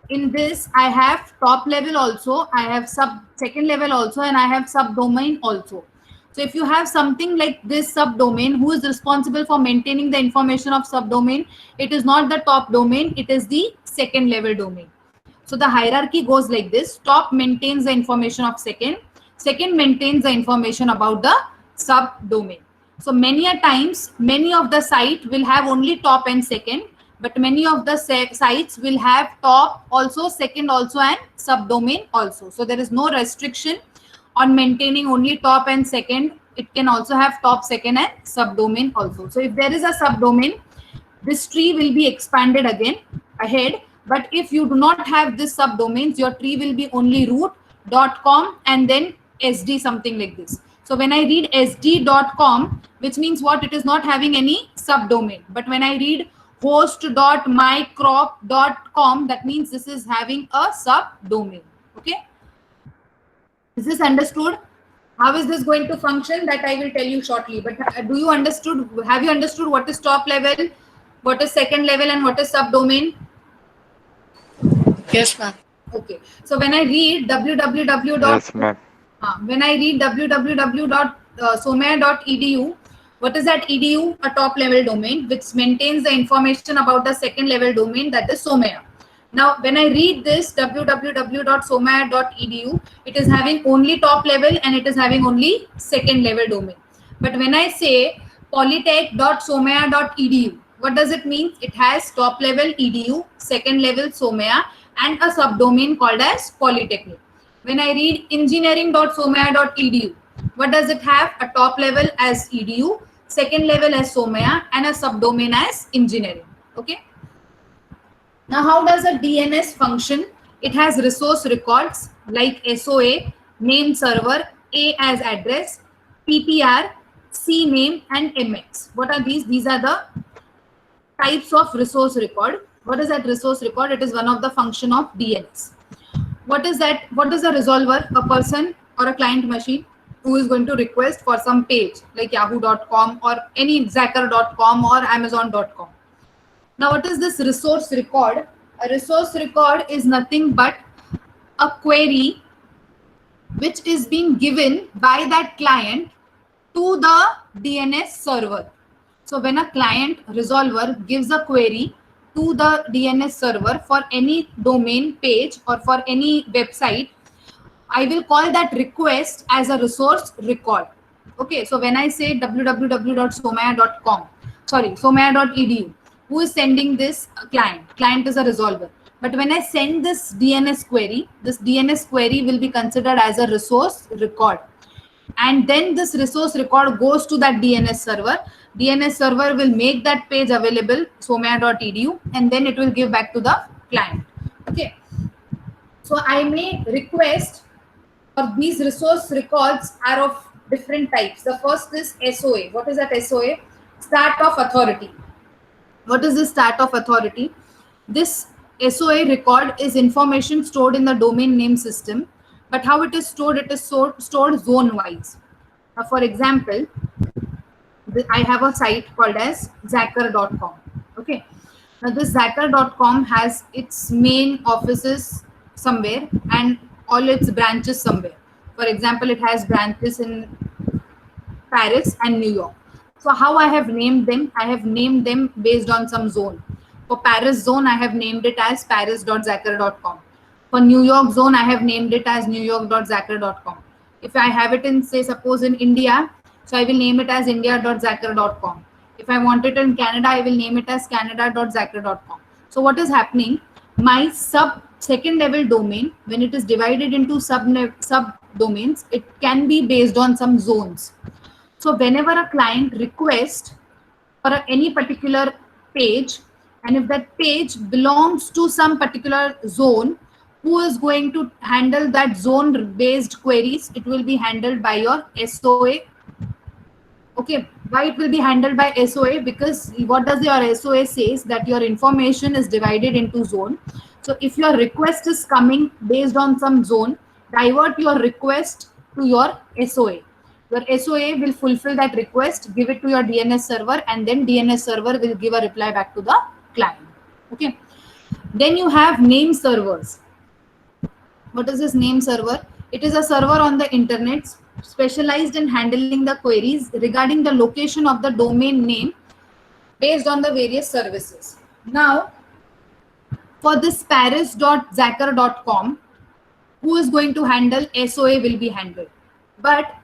in this, I have top level also, I have second level also, and I have subdomain also. So if you have something like this subdomain, who is responsible for maintaining the information of subdomain? It is not the top domain, it is the second level domain. So the hierarchy goes like this. Top maintains the information of second. Second maintains the information about the subdomain. So many a times, many of the site will have only top and second, but many of the sites will have top also, second also, and subdomain also. So there is no restriction on maintaining only top and second. It can also have top, second, and subdomain also. So if there is a subdomain, this tree will be expanded again ahead. But if you do not have this subdomains, your tree will be only root.com and then SD, something like this. So when I read sd.com, which means what? It is not having any subdomain. But when I read host.mycrop.com, that means this is having a subdomain. Okay. Is this understood? How is this going to function? That I will tell you shortly. But do you understood? Have you understood what is top level, what is second level, and what is subdomain? Yes, ma'am. Okay. So when I read www. Yes, ma'am. When I read www.somaiya.edu, what is that edu? A top level domain which maintains the information about the second level domain, that is Somaiya. Now, when I read this www.somaiya.edu, it is having only top level and it is having only second level domain. But when I say polytech.somaiya.edu, what does it mean? It has top level edu, second level Somaiya, and a subdomain called as Polytechnic. When I read engineering.somaiya.edu, what does it have? A top level as edu, second level as Somaiya, and a subdomain as engineering. Okay. Now, how does a DNS function? It has resource records like SOA, name server, A as address, PTR, C name, and MX. What are these? These are the types of resource record. What is that resource record? It is one of the function of DNS. What is that? What is a resolver? A person or a client machine who is going to request for some page like yahoo.com or any Zacker.com or amazon.com. Now, what is this resource record? A resource record is nothing but a query which is being given by that client to the DNS server. So when a client resolver gives a query to the DNS server for any domain page or for any website, I will call that request as a resource record. Okay, so when I say www.somaiya.com, somaiya.edu, who is sending this? Client. Client is a resolver. But when I send this DNS query will be considered as a resource record. And then this resource record goes to that DNS server. DNS server will make that page available, somaiya.edu, and then it will give back to the client. Okay. So I may request, or these resource records are of different types. The first is SOA. What is that SOA? Start of authority. What is the start of authority? This SOA record is information stored in the domain name system, but how it is stored? It is stored zone wise. For example, I have a site called as Zacker.com. Okay. Now this Zacker.com has its main offices somewhere and all its branches somewhere. For example, it has branches in Paris and New York. So how I have named them? I have named them based on some zone. For Paris zone, I have named it as paris.zacker.com. For New York zone, I have named it as newyork.zacker.com. If I have it in, say, suppose in India, so I will name it as india.zacker.com. If I want it in Canada, I will name it as canada.zacker.com. So what is happening? My second level domain, when it is divided into sub domains, it can be based on some zones. So whenever a client requests for any particular page, and if that page belongs to some particular zone, who is going to handle that zone based queries? It will be handled by your SOA. Okay, why it will be handled by SOA? Because what does your SOA says? That your information is divided into zone. So if your request is coming based on some zone, divert your request to your SOA. Your SOA will fulfill that request, give it to your DNS server, and then DNS server will give a reply back to the client. Okay. Then you have name servers. What is this name server? It is a server on the internet specialized in handling the queries regarding the location of the domain name based on the various services. Now, for this paris.zacker.com, who is going to handle? SOA will be handled. But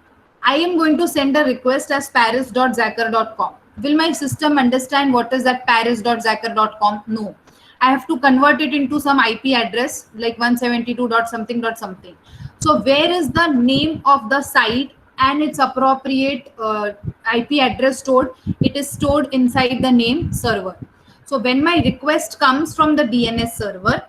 I am going to send a request as paris.zacker.com. Will my system understand what is that paris.zacker.com? No. I have to convert it into some IP address like 172 something. So where is the name of the site and its appropriate IP address stored? It is stored inside the name server. So when my request comes from the DNS server,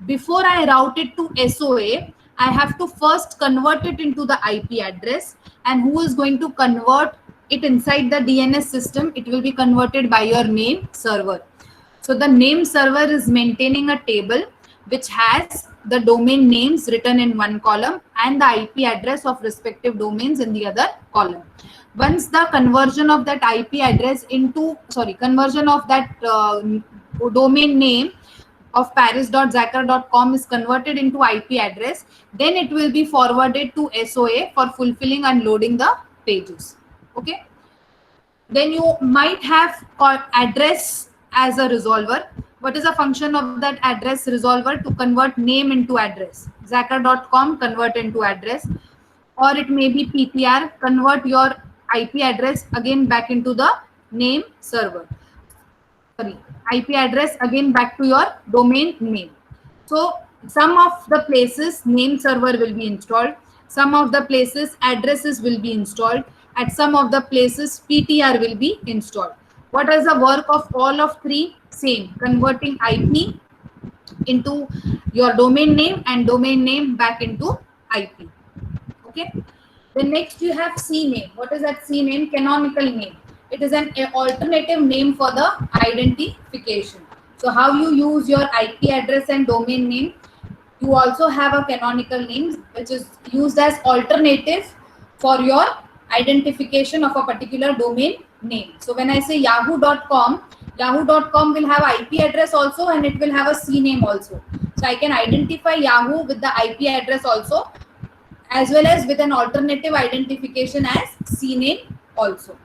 before I route it to SOA, I have to first convert it into the IP address, and who is going to convert it inside the DNS system? It will be converted by your name server. So the name server is maintaining a table which has the domain names written in one column and the IP address of respective domains in the other column. Once the conversion of that IP address into, conversion of that domain name of paris.zacker.com is converted into IP address, then it will be forwarded to SOA for fulfilling and loading the pages. Okay. Then you might have address as a resolver. What is the function of that address resolver? To convert name into address. Zacker.com, convert into address. Or it may be PTR, convert your IP address again back into the name server. IP address again back to your domain name. So some of the places name server will be installed. Some of the places addresses will be installed. At some of the places PTR will be installed. What is the work of all of three? Same, converting IP into your domain name and domain name back into IP. Okay. Then next you have CNAME. What is that CNAME? Canonical name. It is an alternative name for the identification. So how you use your IP address and domain name? You also have a canonical name which is used as alternative for your identification of a particular domain name. So when I say yahoo.com, yahoo.com will have IP address also and it will have a CNAME also. So I can identify Yahoo with the IP address also, as well as with an alternative identification as CNAME also.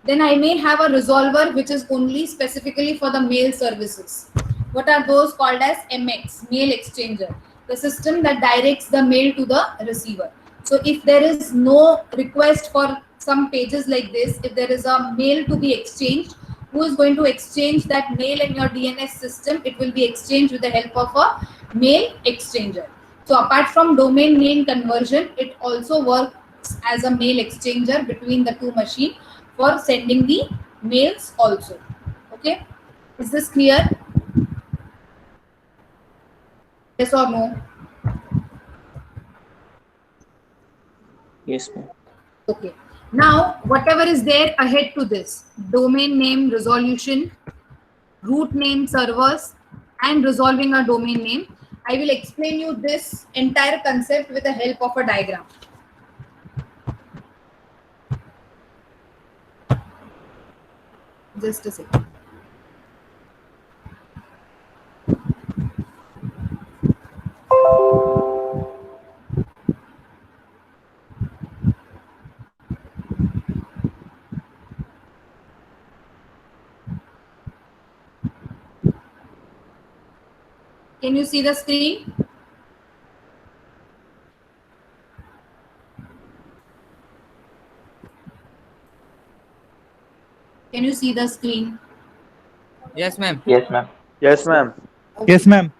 Then I may have a resolver which is only specifically for the mail services. What are those? Called as MX, mail exchanger, the system that directs the mail to the receiver. So if there is no request for some pages like this, if there is a mail to be exchanged, who is going to exchange that mail in your DNS system? It will be exchanged with the help of a mail exchanger. So apart from domain name conversion, it also works as a mail exchanger between the two machines for sending the mails also. Okay, is this clear? Yes or no? Yes, ma'am. Okay. Now, whatever is there ahead to this, domain name resolution, root name servers, and resolving a domain name. I will explain you this entire concept with the help of a diagram. Just a second. Can you see the screen? Can you see the screen? Yes, ma'am. Yes, ma'am. Yes, ma'am. Yes, ma'am.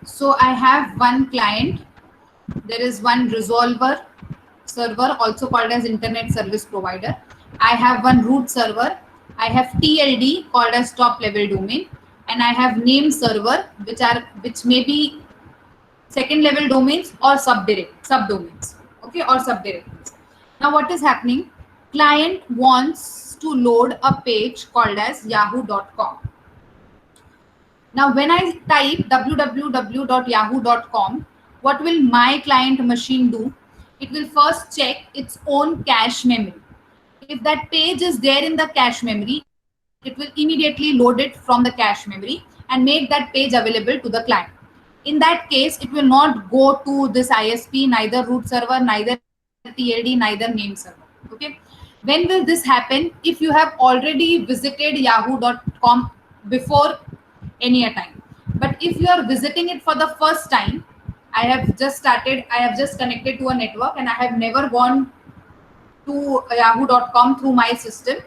So I have one client. There is one resolver server, also called as internet service provider. I have one root server. I have TLD, called as top level domain, and I have name server, which may be second level domains or subdomains, okay, or subdirectories. Now what is happening? Client wants to load a page called as yahoo.com. Now when I type www.yahoo.com, what will my client machine do? It will first check its own cache memory. If that page is there in the cache memory, it will immediately load it from the cache memory and make that page available to the client. In that case, it will not go to this ISP, neither root server, neither TLD, neither name server. Okay. When will this happen? If you have already visited yahoo.com before any a time. But if you are visiting it for the first time, I have just connected to a network and I have never gone to yahoo.com through my system.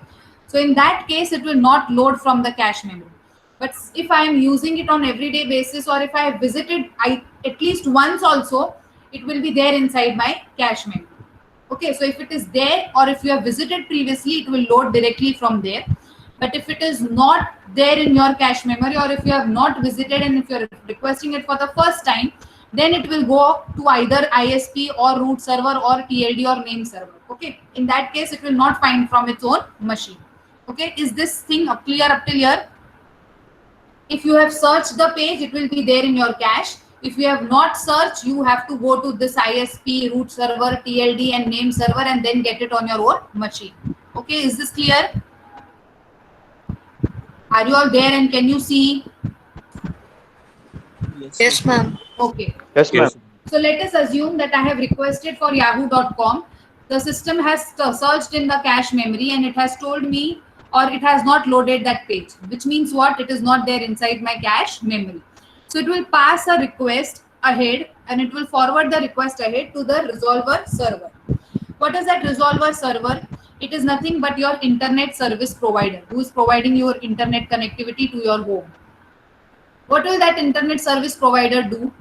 So in that case, it will not load from the cache memory. But if I am using it on everyday basis, or if I have visited at least once also, it will be there inside my cache memory. Okay, so if it is there, or if you have visited previously, it will load directly from there. But if it is not there in your cache memory, or if you have not visited and if you are requesting it for the first time, then it will go to either ISP or root server or TLD or name server. Okay, in that case, it will not find from its own machine. Okay, is this thing clear up till here? If you have searched the page, it will be there in your cache. If you have not searched, you have to go to this ISP, root server, TLD and name server and then get it on your own machine. Okay, is this clear? Are you all there and can you see? Yes, ma'am. Okay. Yes, ma'am. Yes. So let us assume that I have requested for yahoo.com. The system has searched in the cache memory and it has told me, or it has not loaded that page, which means what? It is not there inside my cache memory. So it will pass a request ahead and it will forward the request ahead to the resolver server. What is that resolver server? It is nothing but your internet service provider who is providing your internet connectivity to your home. What will that internet service provider do?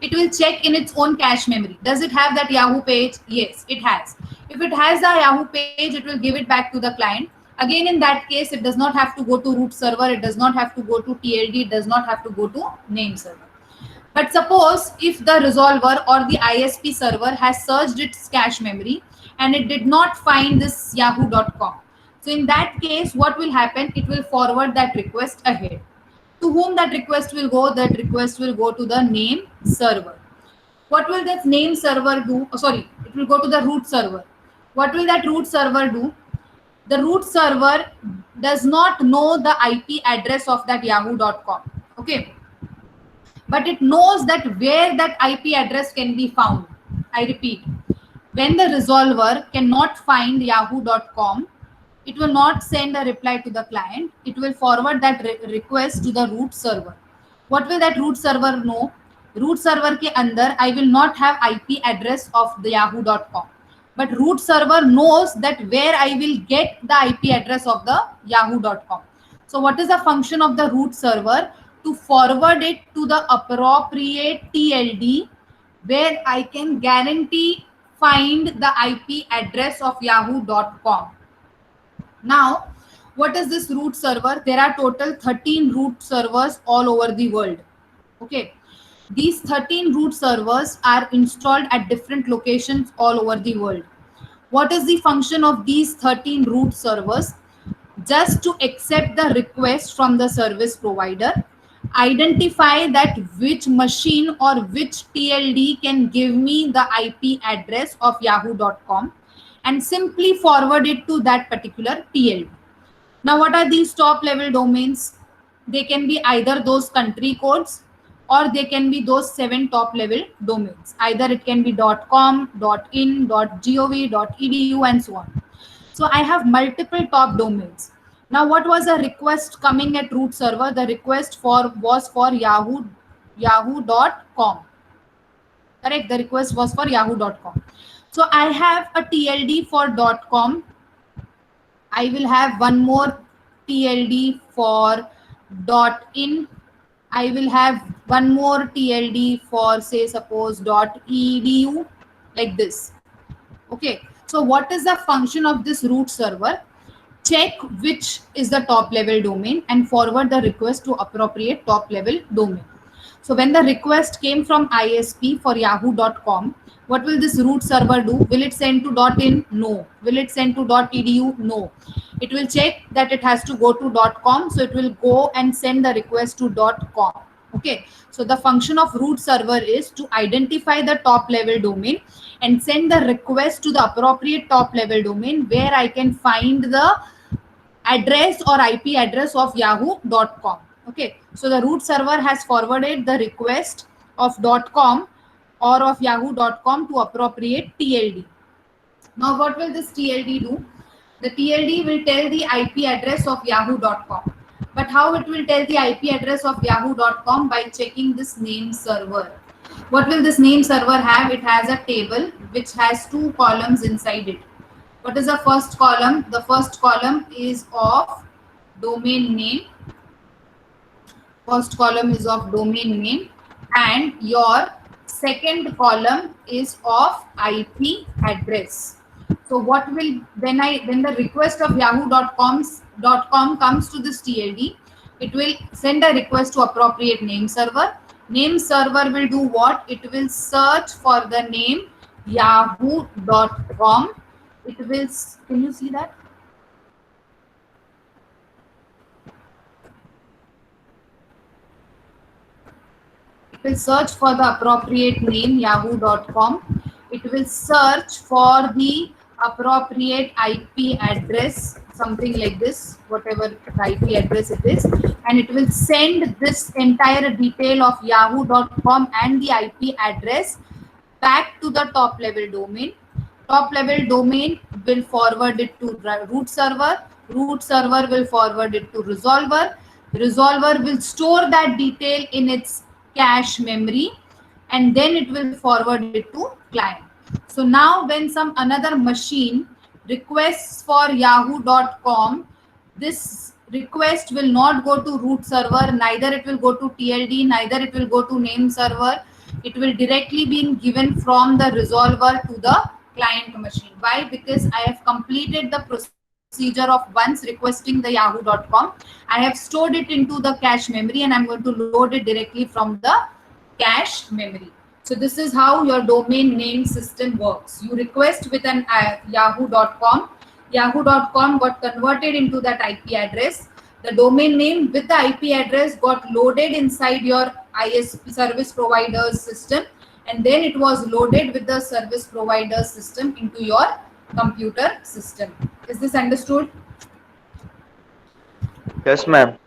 It will check in its own cache memory. Does it have that Yahoo page? Yes, it has. If it has the Yahoo page, it will give it back to the client. Again, in that case, it does not have to go to root server, it does not have to go to TLD, it does not have to go to name server. But suppose if the resolver or the ISP server has searched its cache memory and it did not find this yahoo.com. So in that case, what will happen? It will forward that request ahead. To whom that request will go? That request will go to the name server. What will that name server do? Oh, sorry, it will go to the root server. What will that root server do? The root server does not know the IP address of that yahoo.com. Okay. But it knows that where that IP address can be found. I repeat, when the resolver cannot find yahoo.com, it will not send a reply to the client. It will forward that request to the root server. What will that root server know? Root server ke andar I will not have IP address of the yahoo.com. But root server knows that where I will get the IP address of the yahoo.com. So what is the function of the root server? To forward it to the appropriate TLD where I can guarantee find the IP address of yahoo.com. Now, what is this root server? There are total 13 root servers all over the world. Okay. These 13 root servers are installed at different locations all over the world. What is the function of these 13 root servers? Just to accept the request from the service provider, identify that which machine or which TLD can give me the IP address of yahoo.com and simply forward it to that particular TLD. Now, what are these top level domains? They can be either those country codes or they can be those 7 top level domains. Either it can be .com, .in, .gov, .edu and so on. So I have multiple top domains. Now, what was a request coming at root server? The request was for yahoo.com. Correct. The request was for yahoo.com. So I have a TLD for .com. I will have one more TLD for .in. I will have one more TLD for, say, suppose .edu, like this. Okay. So what is the function of this root server? Check which is the top level domain and forward the request to appropriate top level domain. So when the request came from ISP for yahoo.com, what will this root server do? Will it send to .in? No. Will it send to .edu? No. It will check that it has to go to .com. So it will go and send the request to .com. Okay. So the function of root server is to identify the top level domain and send the request to the appropriate top level domain where I can find the address or IP address of yahoo.com. Okay. So the root server has forwarded the request of .com or of yahoo.com to appropriate TLD. Now, what will this TLD do? The TLD will tell the IP address of yahoo.com. But how it will tell the IP address of yahoo.com? By checking this name server. What will this name server have? It has a table which has 2 columns inside it. What is the first column? The first column is of domain name. First column is of domain name, and your second column is of IP address. So what will, when the request of yahoo.com comes to this TLD, it will send a request to appropriate name server. Name server will do what? It will search for the name yahoo.com. It will, can you see that? It will search for the appropriate name yahoo.com. It will search for the appropriate IP address, something like this, whatever IP address it is, and it will send this entire detail of yahoo.com and the IP address back to the top level domain. Top level domain will forward it to root server. Root server will forward it to resolver. Resolver will store that detail in its cache memory, and then it will forward it to client. So now when some another machine requests for yahoo.com, this request will not go to root server, neither it will go to TLD, neither it will go to name server. It will directly be given from the resolver to the client machine. Why? Because I have completed the process procedure of once requesting the yahoo.com. I have stored it into the cache memory and I'm going to load it directly from the cache memory. So this is how your domain name system works. You request with an yahoo.com. Yahoo.com got converted into that IP address. The domain name with the IP address got loaded inside your ISP service provider's system, and then it was loaded with the service provider's system into your computer system. Is this understood? Yes, ma'am.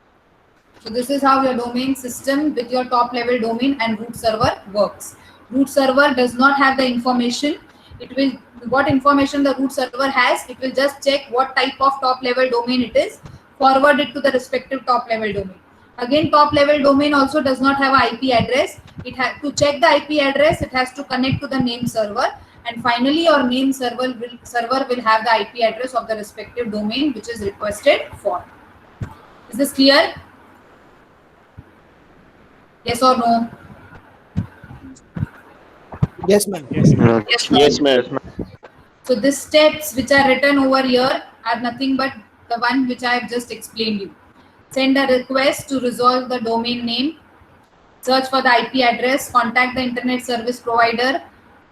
So this is how your domain system with your top level domain and root server works. Root server does not have the information. It will, what information the root server has, it will just check what type of top level domain it is, forward it to the respective top level domain. Again, top level domain also does not have an IP address. It has to check the IP address, it has to connect to the name server, and finally your name server will have the IP address of the respective domain which is requested for. Is this clear? Yes or no? Yes, ma'am. Yes, ma'am. So the steps which are written over here are nothing but the one which I have just explained you. Send a request to resolve the domain name, search for the IP address, contact the internet service provider,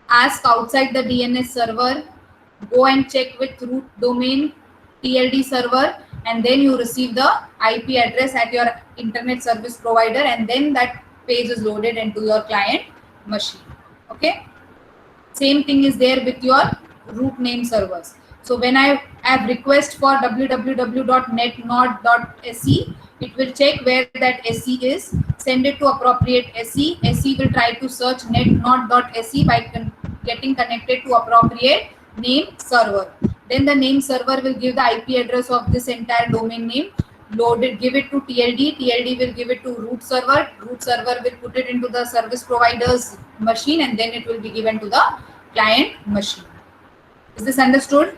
ask outside the DNS server, go and check with root domain TLD server, and then you receive the IP address at your internet service provider, and then that page is loaded into your client machine. Okay, same thing is there with your root name servers. So when I have request for www.netnod.se, it will check where that SE is, send it to appropriate SE. SE will try to search netnod.se by getting connected to appropriate name server. Then the name server will give the IP address of this entire domain name, load it, give it to TLD. TLD will give it to root server. Root server will put it into the service provider's machine, and then it will be given to the client machine. Is this understood?